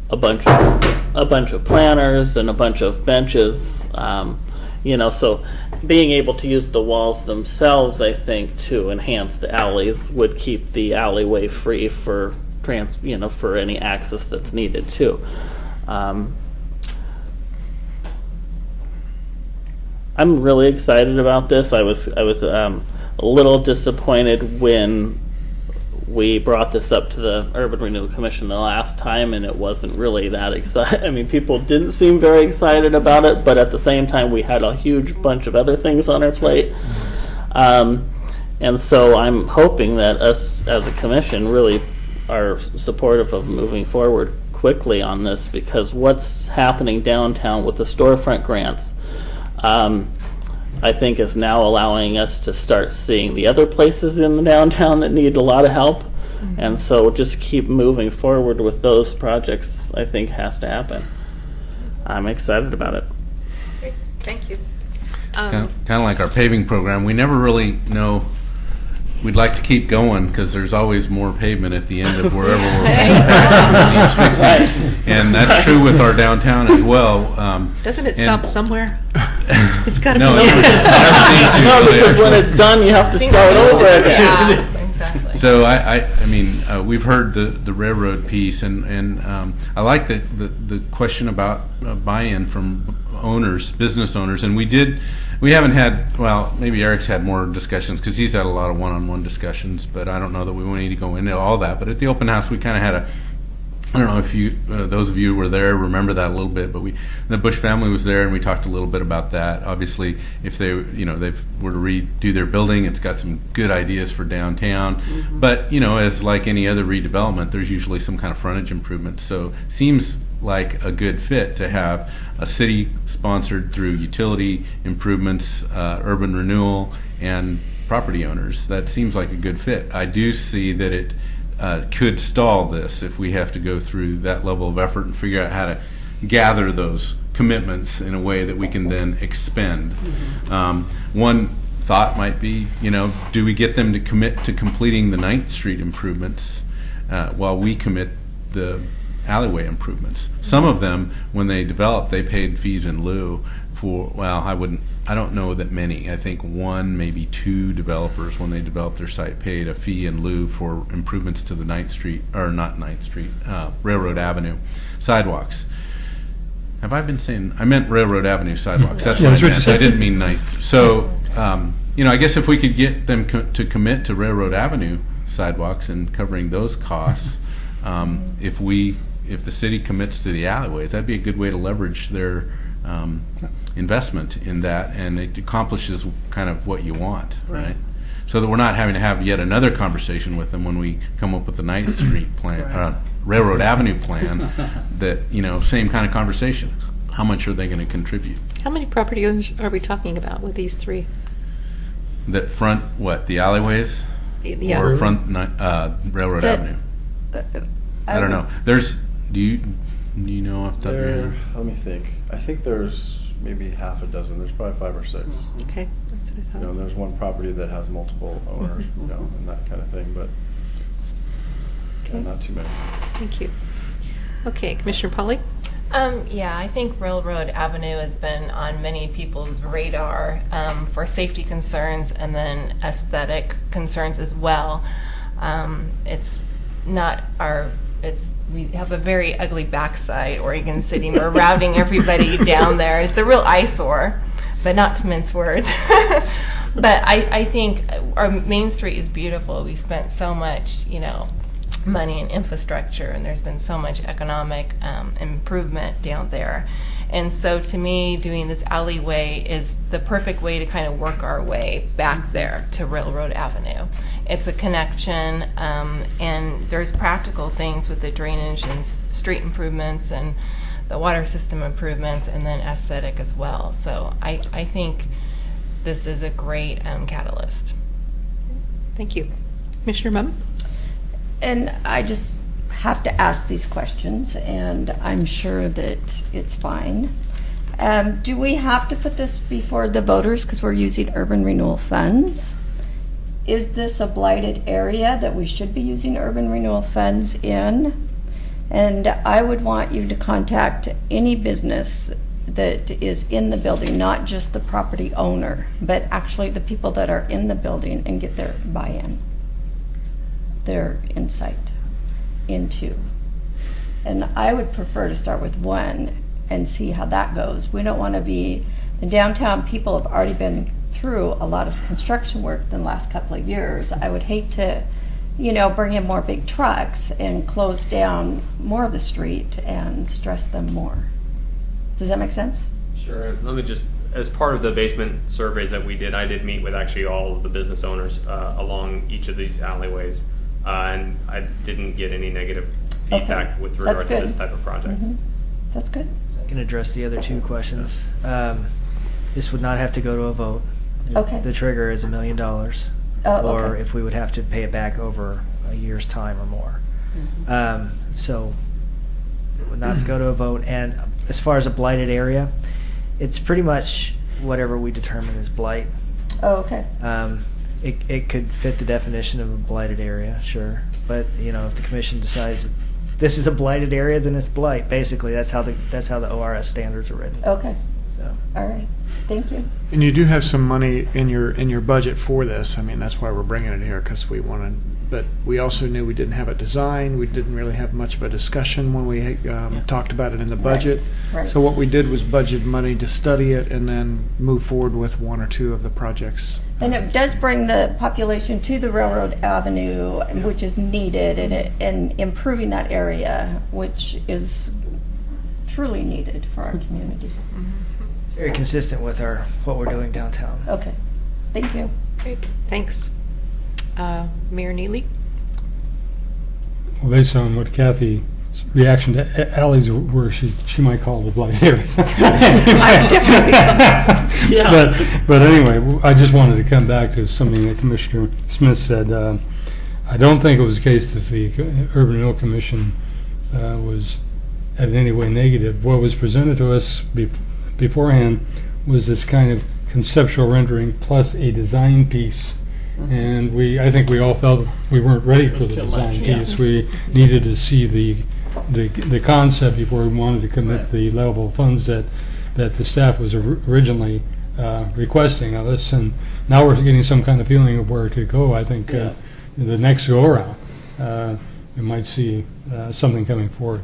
a bunch of planters and a bunch of benches. So being able to use the walls themselves, I think, to enhance the alleys would keep the alleyway free for for any access that's needed too. I'm really excited about this. I was a little disappointed when we brought this up to the Urban Renewal Commission the last time, and it wasn't really that exciting. I mean, people didn't seem very excited about it, but at the same time, we had a huge bunch of other things on our plate. And so I'm hoping that us as a commission really are supportive of moving forward quickly on this, because what's happening downtown with the storefront grants, I think is now allowing us to start seeing the other places in the downtown that need a lot of help. And so just keep moving forward with those projects, I think, has to happen. I'm excited about it. Great. Thank you. Kind of like our paving program. We never really know. We'd like to keep going because there's always more pavement at the end of wherever we're fixing. And that's true with our downtown as well. Doesn't it stop somewhere? It's got to no, be. No, because when it's done, you have to start over again. Yeah, exactly. So I mean, we've heard the railroad piece, and I like the question about buy-in from owners, business owners, and we haven't had, well, maybe Eric's had more discussions because he's had a lot of one-on-one discussions, but I don't know that we need to go into all that. But at the open house, we kind of had I don't know if you, those of you who were there, remember that a little bit. But the Bush family was there, and we talked a little bit about that. Obviously, if they, they were to redo their building, it's got some good ideas for downtown. But as like any other redevelopment, there's usually some kind of frontage improvement. So seems like a good fit to have a city sponsored through utility improvements, urban renewal, and property owners. That seems like a good fit. I do see that it could stall this if we have to go through that level of effort and figure out how to gather those commitments in a way that we can then expend. One thought might be, do we get them to commit to completing the 9th Street improvements while we commit the alleyway improvements? Some of them, when they developed, they paid fees in lieu for, I don't know that many. I think 1, maybe 2 developers, when they developed their site, paid a fee in lieu for improvements to the 9th Street, or not 9th Street, Railroad Avenue sidewalks. Have I been saying, I meant Railroad Avenue sidewalks. That's what I meant. I didn't mean 9th. So, I guess if we could get them to commit to Railroad Avenue sidewalks and covering those costs, if the city commits to the alleyways, that'd be a good way to leverage their investment in that, and it accomplishes kind of what you want, right? So that we're not having to have yet another conversation with them when we come up with the 9th Street plan, Railroad Avenue plan, that, same kind of conversation. How much are they going to contribute? How many property owners are we talking about with these 3? That front, the alleyways? Yeah. Or front Railroad Avenue? I don't know. Do you know off the top of your head? Let me think. I think there's maybe half a dozen. There's probably 5 or 6. Okay, that's what I thought. There's one property that has multiple owners, and that kind of thing, but not too many. Thank you. Okay, Commissioner Polly? Yeah, I think Railroad Avenue has been on many people's radar for safety concerns and then aesthetic concerns as well. We have a very ugly backside, Oregon City. We're routing everybody down there. It's a real eyesore, but not to mince words. But I think our Main Street is beautiful. We spent so much, money in infrastructure, and there's been so much economic improvement down there. And so to me, doing this alleyway is the perfect way to kind of work our way back there to Railroad Avenue. It's a connection, and there's practical things with the drainage and street improvements and the water system improvements, and then aesthetic as well. So I think this is a great catalyst. Thank you. Commissioner Mum? And I just have to ask these questions, and I'm sure that it's fine. Do we have to put this before the voters because we're using urban renewal funds? Is this a blighted area that we should be using urban renewal funds in? And I would want you to contact any business that is in the building, not just the property owner, but actually the people that are in the building, and get their buy-in, their insight into. And I would prefer to start with 1 and see how that goes. We don't want to be in downtown. People have already been through a lot of construction work in the last couple of years. I would hate to, bring in more big trucks and close down more of the street and stress them more. Does that make sense? Sure. Let me just, as part of the basement surveys that we did, I did meet with actually all of the business owners along each of these alleyways. And I didn't get any negative feedback with regard to this type of project. That's good. I can address the other 2 questions. This would not have to go to a vote. Okay. The trigger is $1 million, or if we would have to pay it back over a year's time or more. So it would not go to a vote. And as far as a blighted area, it's pretty much whatever we determine as blight. Oh, okay. It could fit the definition of a blighted area, sure. But if the commission decides that this is a blighted area, then it's blight. Basically, that's how the ORS standards are written. Okay. So. All right. Thank you. And you do have some money in your budget for this. I mean, that's why we're bringing it here, because we wanted. But we also knew we didn't have a design. We didn't really have much of a discussion when we talked about it in the budget. Right. So what we did was budget money to study it and then move forward with 1 or 2 of the projects And it does bring the population to the Railroad Avenue, which is needed, and improving that area, which is truly needed for our community. It's very consistent with what we're doing downtown. Okay, thank you. Great, thanks. Mayor Neely? Well, based on what Kathy's reaction to alleys were, she might call it a blight area. But anyway, I just wanted to come back to something that Commissioner Smith said. I don't think it was the case that the Urban Renewal Commission was in any way negative. What was presented to us beforehand was this kind of conceptual rendering plus a design piece. And I think we all felt we weren't ready for the design piece. We needed to see the concept before we wanted to commit the level of funds that the staff was originally requesting of us. And now we're getting some kind of feeling of where it could go. I think the next go around, we might see something coming forward.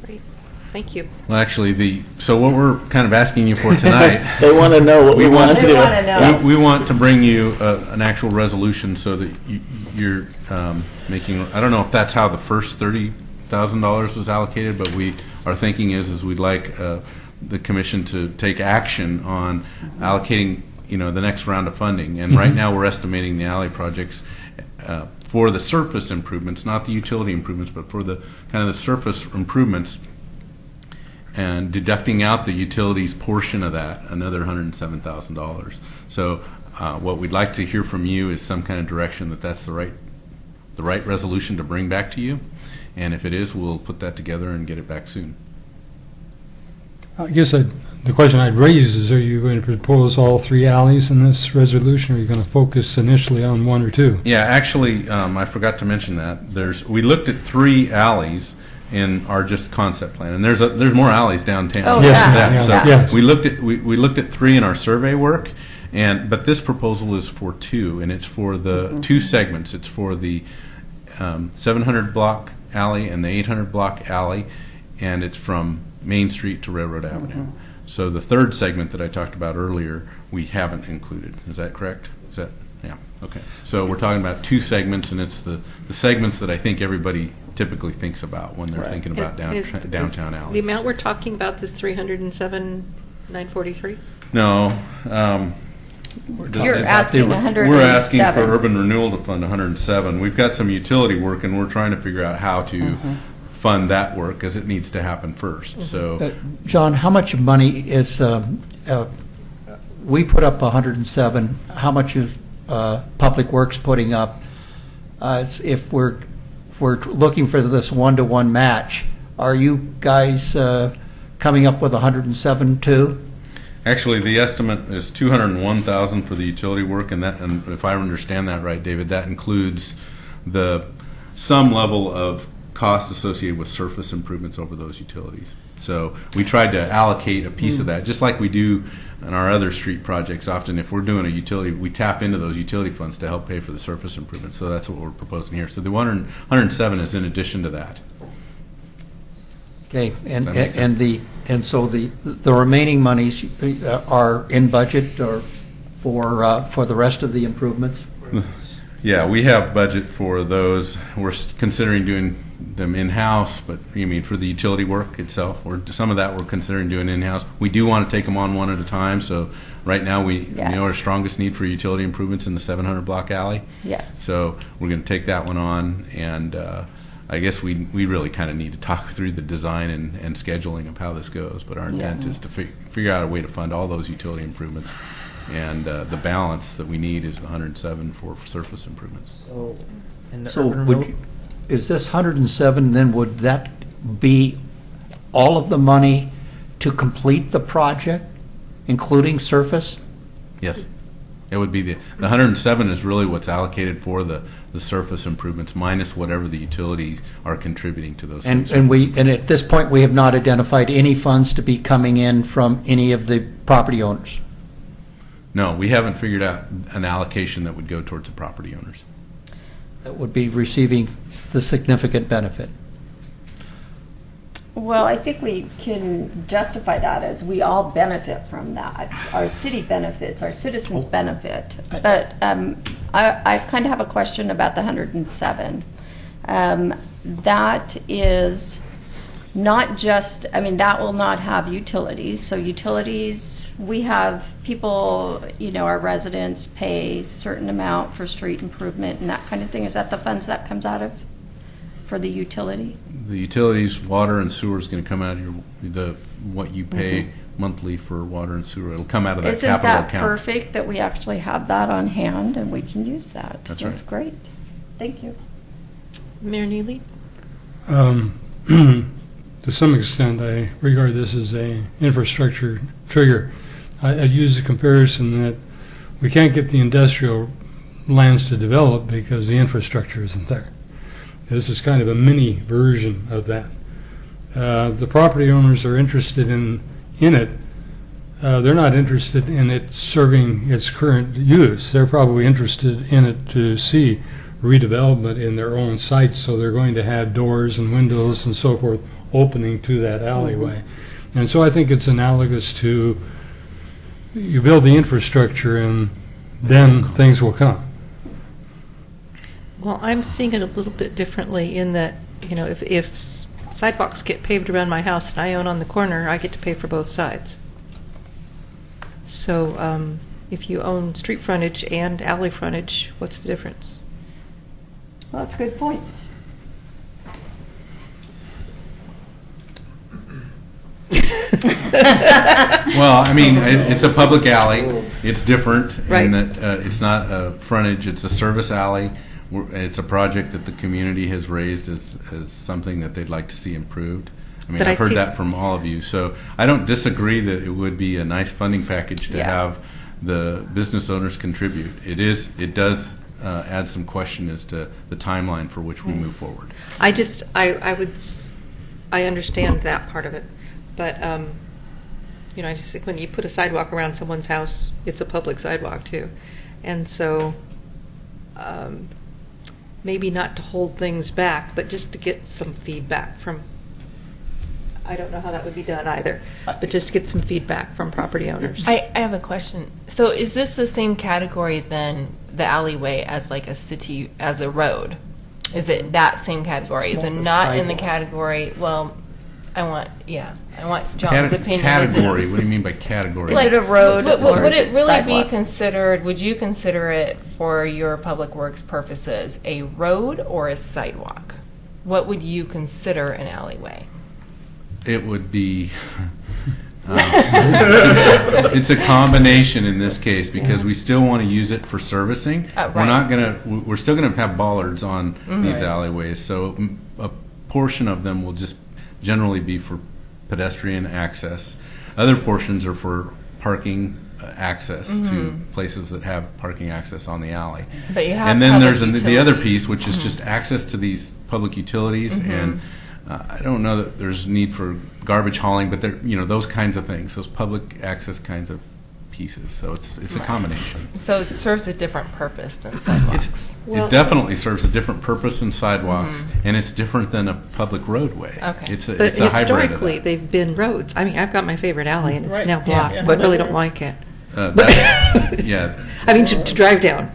Great, thank you. Well, actually, so what we're kind of asking you for tonight, They want to know what we want to do. we want to bring you an actual resolution so that you're making. I don't know if that's how the first $30,000 was allocated, but our thinking is we'd like the commission to take action on allocating the next round of funding. And right now we're estimating the alley projects for the surface improvements, not the utility improvements, but for the kind of the surface improvements, and deducting out the utilities portion of that, another $107,000. So what we'd like to hear from you is some kind of direction that that's the right resolution to bring back to you. And if it is, we'll put that together and get it back soon. I guess the question I'd raise is, are you going to propose all 3 alleys in this resolution, or are you going to focus initially on 1 or 2? Yeah, actually, I forgot to mention that. We looked at 3 alleys in our just concept plan, and there's more alleys downtown. Oh, yeah. So yes. we looked at 3 in our survey work, but this proposal is for 2, and it's for the 2 segments. It's for the 700 block alley and the 800 block alley, and it's from Main Street to Railroad Avenue. So the 3rd segment that I talked about earlier, we haven't included. Is that correct? Yeah. Okay. So we're talking about 2 segments, and it's the segments that I think everybody typically thinks about when they're thinking about downtown alleys. The amount we're talking about is $307,943? No. You're asking 107. We're asking for urban renewal to fund 107. We've got some utility work, and we're trying to figure out how to fund that work because it needs to happen first. So, John, how much money is we put up 107? How much is Public Works putting up? If we're looking for this 1-to-1 match, are you guys coming up with 107 too? Actually, the estimate is $201,000 for the utility work, and if I understand that right, David, that includes some level of costs associated with surface improvements over those utilities. So we tried to allocate a piece of that, just like we do in our other street projects. Often, if we're doing a utility, we tap into those utility funds to help pay for the surface improvements. So that's what we're proposing here. So the 107 is in addition to that. Okay, so the remaining monies are in budget or for the rest of the improvements? Yeah, we have budget for those. We're considering doing them in-house, but you mean for the utility work itself, or some of that we're considering doing in-house. We do want to take them on one at a time, so right now we know our strongest need for utility improvements in the 700 block alley. Yes. So we're going to take that one on, and I guess we really kind of need to talk through the design and scheduling of how this goes, but our intent is to figure out a way to fund all those utility improvements. And the balance that we need is the 107 for surface improvements. Is this 107, then would that be all of the money to complete the project, including surface? Yes. It would be the 107 is really what's allocated for the surface improvements minus whatever the utilities are contributing to those. And at this point we have not identified any funds to be coming in from any of the property owners. No, we haven't figured out an allocation that would go towards the property owners. That would be receiving the significant benefit. Well, I think we can justify that as we all benefit from that. Our city benefits, our citizens benefit. But I kind of have a question about the 107. That is not just, I mean, that will not have utilities. So utilities, we have people, you know, our residents pay a certain amount for street improvement and that kind of thing. Is that the funds that comes out of for the utility? The utilities, water and sewer is going to come out of what you pay monthly for water and sewer. It'll come out of that Isn't capital that account. perfect that we actually have that on hand and we can use that? That's That's right. great. Thank you. Mayor Neely? To some extent, I regard this as a infrastructure trigger. I use a comparison that we can't get the industrial lands to develop because the infrastructure isn't there. This is kind of a mini version of that. The property owners are interested in it. They're not interested in it serving its current use. They're probably interested in it to see redevelopment in their own sites, so they're going to have doors and windows and so forth opening to that alleyway. And so I think it's analogous to you build the infrastructure and then things will come. Well, I'm seeing it a little bit differently in that, you know, if sidewalks get paved around my house and I own on the corner, I get to pay for both sides. So if you own street frontage and alley frontage, what's the difference? Well, that's a good point. Well, I mean, it's a public alley. It's different Right. in that it's not a frontage, it's a service alley. It's a project that the community has raised as something that they'd like to see improved. I mean, But I I've heard see- that from all of you. So I don't disagree that it would be a nice funding package to Yeah. have the business owners contribute. It does add some question as to the timeline for which we move forward. I just, I understand that part of it, but, you know, I just think when you put a sidewalk around someone's house, it's a public sidewalk too. And so, maybe not to hold things back, but just to get some feedback from, I don't know how that would be done either, but just to get some feedback from property owners. I have a question. So is this the same category then, the alleyway, as like a city, as a road? Is it that same category? Is it not in the category, well, I want John's opinion. Category? What do you mean by category? Is it a road or Would is it it really sidewalk? be considered, would you consider it for your public works purposes a road or a sidewalk? What would you consider an alleyway? It would be. It's a combination in this case because we still want to use it for servicing. Right. We're still gonna have bollards on these alleyways, so a portion of them will just generally be for pedestrian access. Other portions are for parking access to places that have parking access on the alley. But you have and then public there's the other utilities. piece, which is just access to these public utilities and. I don't know that there's need for garbage hauling, but those kinds of things, those public access kinds of pieces. So it's a combination. So it serves a different purpose than sidewalks. It definitely serves a different purpose than sidewalks, and it's different than a public roadway. Okay. It's a But hybrid of historically, that. they've been roads. I mean, I've got my favorite alley, and it's Right. now blocked, Yeah. but really don't like it. Yeah. I mean, to drive down.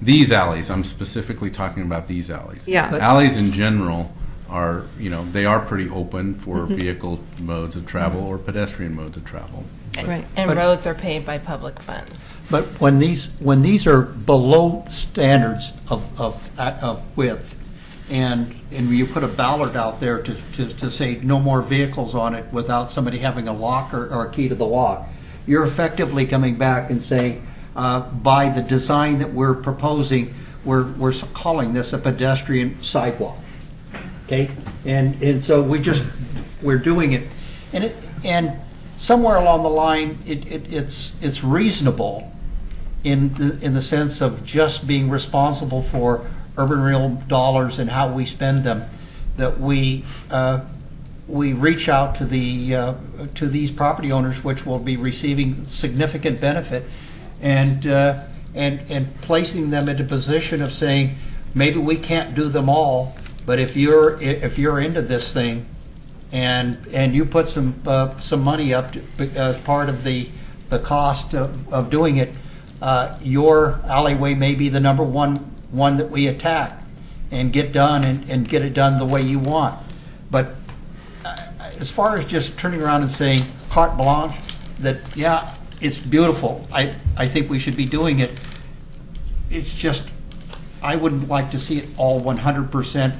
These alleys, I'm specifically talking about these alleys. Yeah. But- Alleys in general are, they are pretty open for vehicle modes of travel or pedestrian modes of travel. Right. And But- roads are paid by public funds. But when these are below standards of width, and you put a ballard out there to say no more vehicles on it without somebody having a lock or a key to the lock, you're effectively coming back and saying, by the design that we're proposing, we're calling this a pedestrian sidewalk. Okay, and so we're doing it, and somewhere along the line, it's reasonable in the sense of just being responsible for urban renewal dollars and how we spend them, that we reach out to these property owners, which will be receiving significant benefit, and placing them into a position of saying, maybe we can't do them all. But if you're into this thing, and you put some money up as part of the cost of doing it, your alleyway may be the number one that we attack and get done and get it done the way you want. But as far as just turning around and saying carte blanche, that yeah, it's beautiful, I think we should be doing it. It's just, I wouldn't like to see it all 100%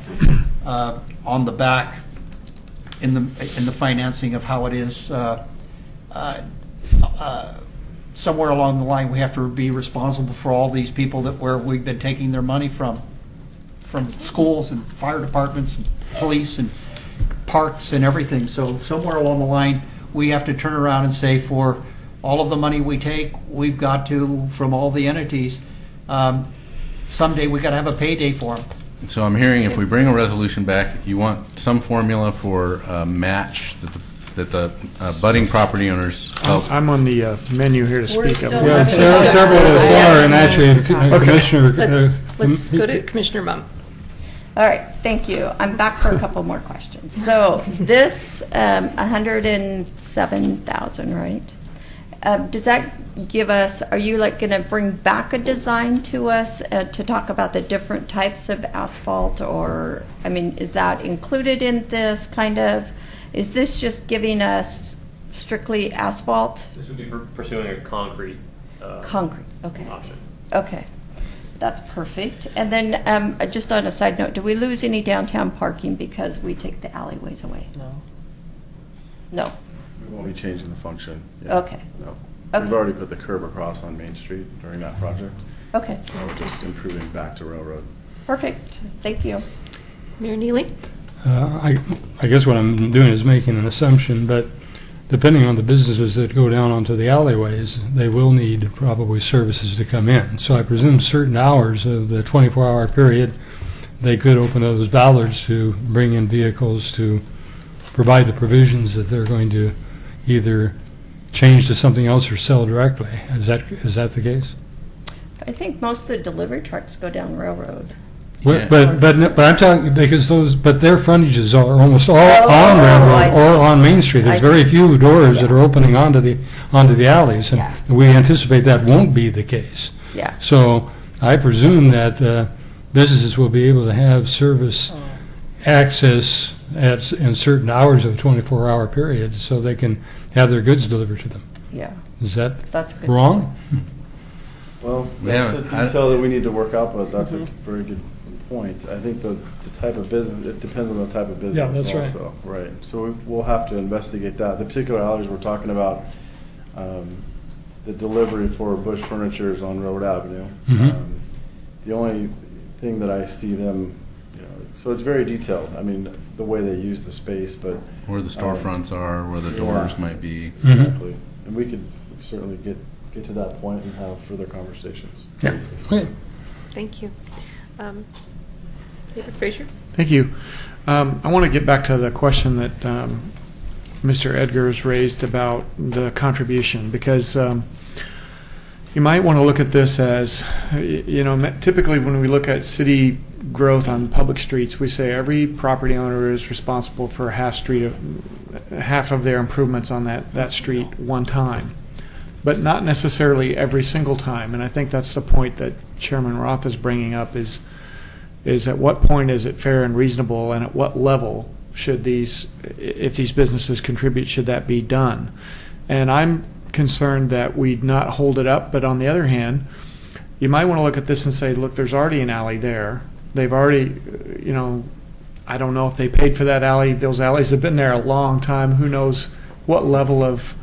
on the back in the financing of how it is. Somewhere along the line, we have to be responsible for all these people that we've been taking their money from schools and fire departments and police and parks and everything. So somewhere along the line, we have to turn around and say, for all of the money we take, we've got to, from all the entities, someday we got to have a payday for them. So I'm hearing if we bring a resolution back, you want some formula for match that the budding property owners help. I'm on the menu here to speak of. Yeah, several of us are, and actually, Commissioner. Let's go to Commissioner Mum. All right, thank you. I'm back for a couple more questions. So this 107,000, right? Does that give us, are you like going to bring back a design to us to talk about the different types of asphalt, or, I mean, is that included in this kind of, is this just giving us strictly asphalt? This would be pursuing a concrete okay. option. Okay, that's perfect. And then just on a side note, do we lose any downtown parking because we take the alleyways away? No. We won't be changing the function. Yeah. Okay. No. Okay. We've already put the curb across on Main Street during that project. Okay. So we're just improving back to Railroad. Perfect. Thank you. Mayor Neely? I guess what I'm doing is making an assumption, but depending on the businesses that go down onto the alleyways, they will need probably services to come in. So I presume certain hours of the 24-hour period, they could open those ballards to bring in vehicles to provide the provisions that they're going to either change to something else or sell directly. Is that the case? I think most of the delivery trucks go down Railroad. Yeah. But I'm talking because their frontages are almost all on Railroad or on Main Street. There's very few doors that are opening onto the alleys, and we anticipate that won't be the case. Yeah. So I presume that businesses will be able to have service access in certain hours of a 24-hour period, so they can have their goods delivered to them. Yeah. Is That's good. wrong? Well, that's a detail that we need to work out, but that's a very good point. I think the type of business, it depends on the type of business. Yeah, that's also. Right. So we'll have to investigate that. The particular alleys we're talking about, the delivery for Bush Furniture is on Road Avenue. Mm-hmm. The only thing that I see them, so it's very detailed. I mean, the way they use the space, but where the storefronts are, where the doors might be. Exactly. Mm-hmm. And we could certainly get to that point and have further conversations. Yeah. Okay. Thank you. David Frazier? Thank you. I want to get back to the question that Mr. Edgar's raised about the contribution, because you might want to look at this as, typically when we look at city growth on public streets, we say every property owner is responsible for half of their improvements on that street one time, but not necessarily every single time. And I think that's the point that Chairman Roth is bringing up, is at what point is it fair and reasonable, and at what level should if these businesses contribute, should that be done? And I'm concerned that we'd not hold it up, but on the other hand, you might want to look at this and say, look, there's already an alley there. They've already, I don't know if they paid for that alley. Those alleys have been there a long time. Who knows what level of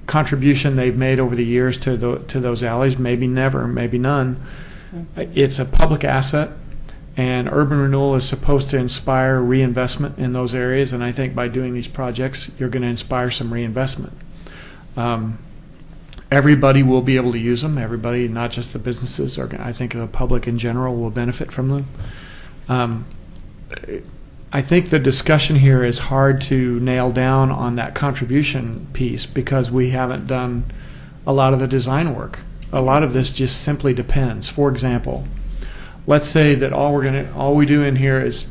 contribution they've made over the years to those alleys. Maybe never, maybe none. It's a public asset, and urban renewal is supposed to inspire reinvestment in those areas, and I think by doing these projects, you're going to inspire some reinvestment. Everybody will be able to use them. Everybody, not just the businesses, I think the public in general will benefit from them. I think the discussion here is hard to nail down on that contribution piece because we haven't done a lot of the design work. A lot of this just simply depends. For example, let's say that all we do in here is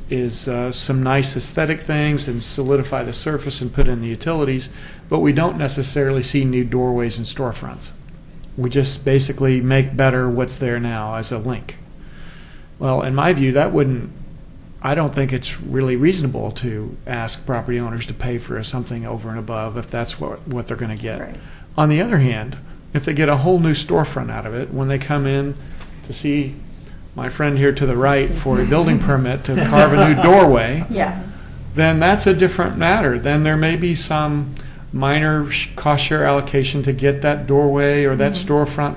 some nice aesthetic things and solidify the surface and put in the utilities, but we don't necessarily see new doorways and storefronts. We just basically make better what's there now as a link. Well, in my view, I don't think it's really reasonable to ask property owners to pay for something over and above if that's what they're going to get. Right. On the other hand, if they get a whole new storefront out of it, when they come in to see my friend here to the right for a building permit to carve a new doorway, then that's a different matter. Then there may be some minor cost share allocation to get that doorway or that storefront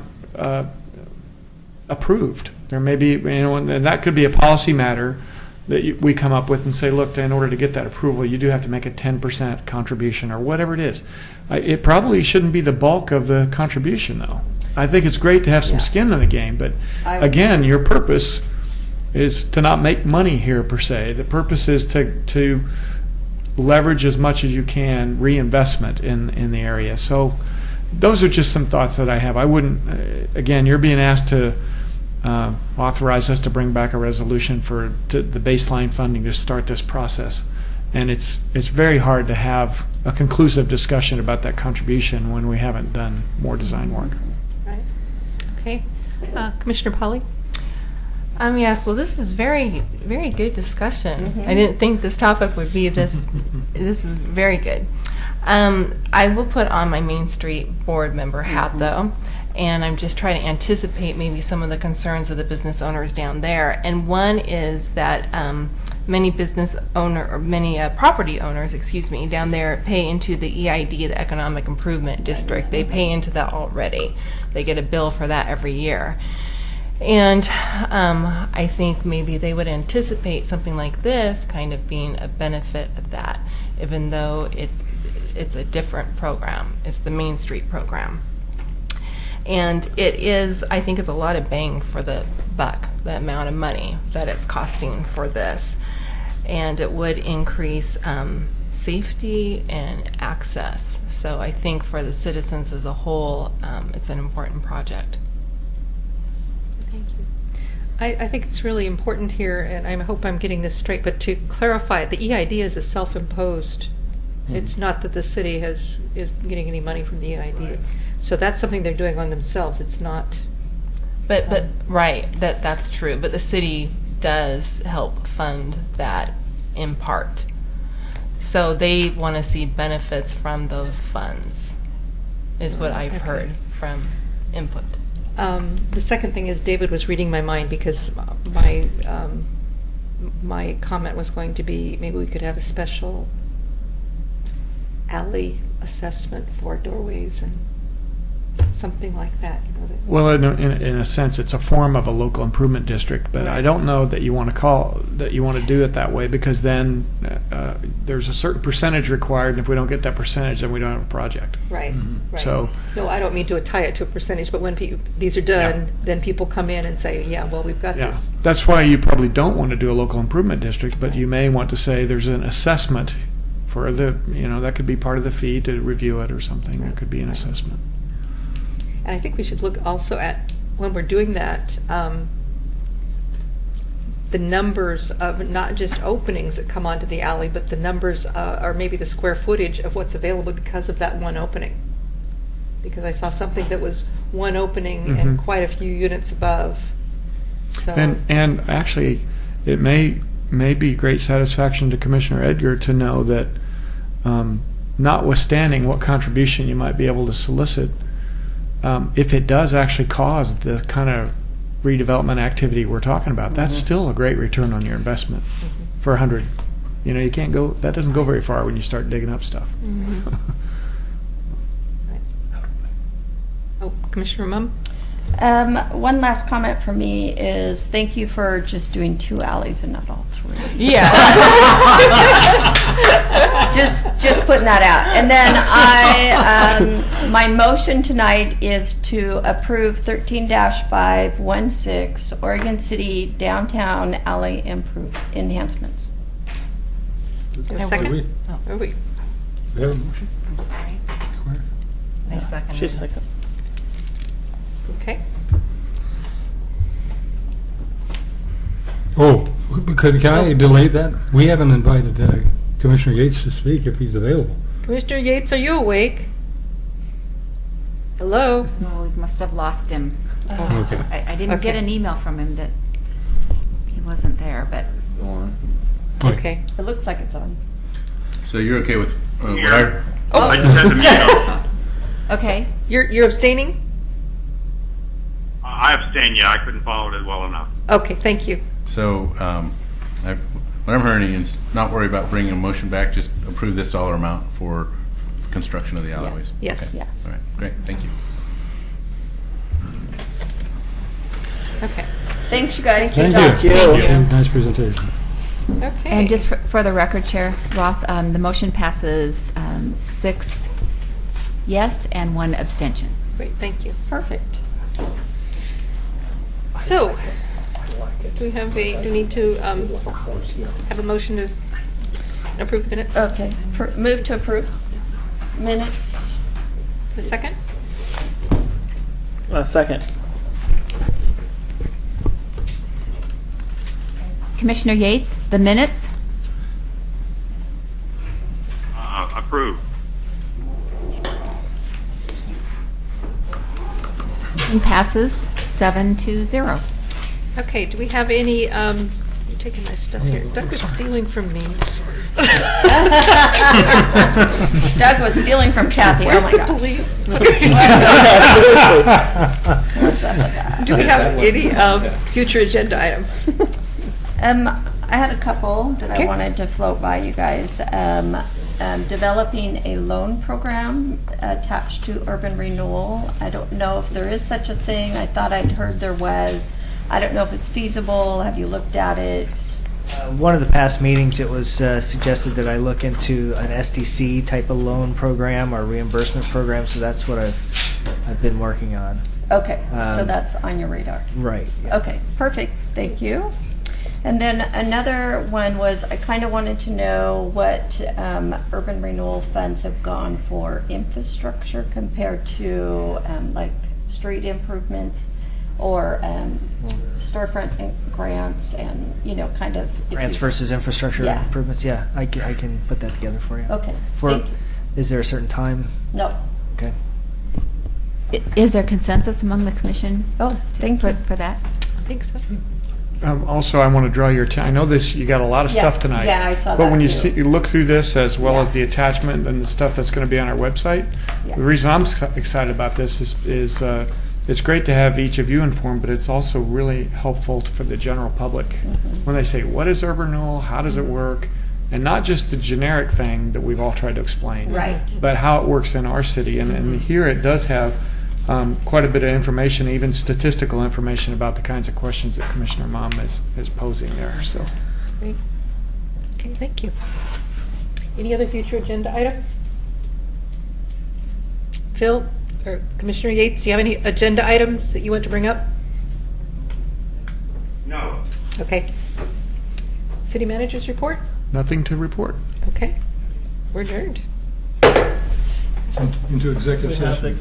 approved. There may be, and that could be a policy matter that we come up with and say, look, in order to get that approval, you do have to make a 10% contribution or whatever it is. It probably shouldn't be the bulk of the contribution, though. I think it's great to have some skin in the game, but again, your purpose is to not make money here per se. The purpose is to leverage as much as you can reinvestment in the area. So those are just some thoughts that I have. I wouldn't, again, you're being asked to authorize us to bring back a resolution for the baseline funding to start this process. And it's very hard to have a conclusive discussion about that contribution when we haven't done more design work. Right. Okay. Commissioner Polly? Yes, well, this is very, very good discussion. I didn't think this topic would be this. This is very good. I will put on my Main Street board member hat, though, and I'm just trying to anticipate maybe some of the concerns of the business owners down there. And one is that many property owners, down there pay into the EID, the Economic Improvement District. They pay into that already. They get a bill for that every year. And I think maybe they would anticipate something like this kind of being a benefit of that, even though it's a different program. It's the Main Street program. And it is, I think, is a lot of bang for the buck, the amount of money that it's costing for this. And it would increase safety and access. So I think for the citizens as a whole, it's an important project. I think it's really important here, and I hope I'm getting this straight, but to clarify, the EID is a self-imposed. It's not that the city is getting any money from the EID. Right. So that's something they're doing on themselves. It's not. But right, that's true. But the city does help fund that in part. So they want to see benefits from those funds, is what I've heard from input. The second thing is David was reading my mind because my comment was going to be maybe we could have a special alley assessment for doorways and something like that. Well, in a sense, it's a form of a local improvement district, but I don't know that you want to do it that way, because then there's a certain percentage required, and if we don't get that percentage, then we don't have a project. Right. Right. So no, I don't mean to tie it to a percentage, but when these are done, then people come in and say, "Yeah, well, we've got this." That's why you probably don't want to do a local improvement district, but you may want to say there's an assessment for that could be part of the fee to review it or something. There could be an assessment. And I think we should look also at, when we're doing that, the numbers of not just openings that come onto the alley, but the numbers or maybe the square footage of what's available because of that one opening. Because I saw something that was one opening and quite a few units above. So. And actually, it may be great satisfaction to Commissioner Edgar to know that notwithstanding what contribution you might be able to solicit, if it does actually cause the kind of redevelopment activity we're talking about, that's still a great return on your investment for 100. You can't go, that doesn't go very far when you start digging up stuff. Oh, Commissioner Mumm? One last comment from me is thank you for just doing 2 alleys and not all 3. Yeah. just putting that out. And then my motion tonight is to approve 13-516 Oregon City Downtown Alley Enhancements. Second. Are we have a motion? I'm sorry. I second. She second. Okay. Oh, can I delay that? We haven't invited Commissioner Yates to speak if he's available. Commissioner Yates, are you awake? Hello? Oh, we must have lost him. Okay. I didn't get an email from him that he wasn't there, but. Okay. It looks like it's on. So you're okay with what I... I just had to mute up. Okay. You're abstaining? I abstain, yeah. I couldn't follow it well enough. Okay, thank you. So what I'm hearing is not worry about bringing a motion back, just approve this dollar amount for construction of the alleyways. Yes. Okay. Yes. All right, great, thank you. Okay. Thanks, you guys. Thank Good you. job. Thank you. Nice presentation. Okay. And just for the record, Chair Roth, the motion passes 6 yes and 1 abstention. Great, thank you. Perfect. So, do we need to have a motion to approve the minutes? Okay. Move to approve minutes. A second? Second. Commissioner Yates, the minutes? Approved. And passes 7-0. Okay, do we have any, you're taking my stuff here. Doug was stealing from me. Doug was stealing from Kathy. Where's oh my the God. police? What's up with that? Do we have any future agenda items? I had a couple that I wanted to float by you guys. Developing a loan program attached to urban renewal. I don't know if there is such a thing. I thought I'd heard there was. I don't know if it's feasible. Have you looked at it? One of the past meetings, it was suggested that I look into an SDC type of loan program or reimbursement program. So that's what I've been working on. Okay, so that's on your radar. Right. Yeah. Okay, perfect. Thank you. And then another one was I kind of wanted to know what urban renewal funds have gone for infrastructure compared to like street improvements or storefront grants and, you know, kind of. Grants versus infrastructure improvements. Yeah, I can put that together for you. Okay. Thank you. Is there a certain time? No. Okay. Is there consensus among the commission? Oh, thank you. For that? I think so. Also, I want to draw your attention. I know you got a lot of stuff tonight. Yeah, I saw that. But when you too. you look through this as well as the attachment and the stuff that's going to be on our website, the reason I'm excited about this is it's great to have each of you informed, but it's also really helpful for the general public when they say, what is urban renewal? How does it work? And not just the generic thing that we've all tried to explain, Right. but how it works in our city. And here it does have quite a bit of information, even statistical information about the kinds of questions that Commissioner Mom is posing there. So, Great. Okay, thank you. Any other future agenda items? Phil or Commissioner Yates, do you have any agenda items that you want to bring up? No. Okay. City Manager's report? nothing to report. Okay. We're adjourned. Into executive session.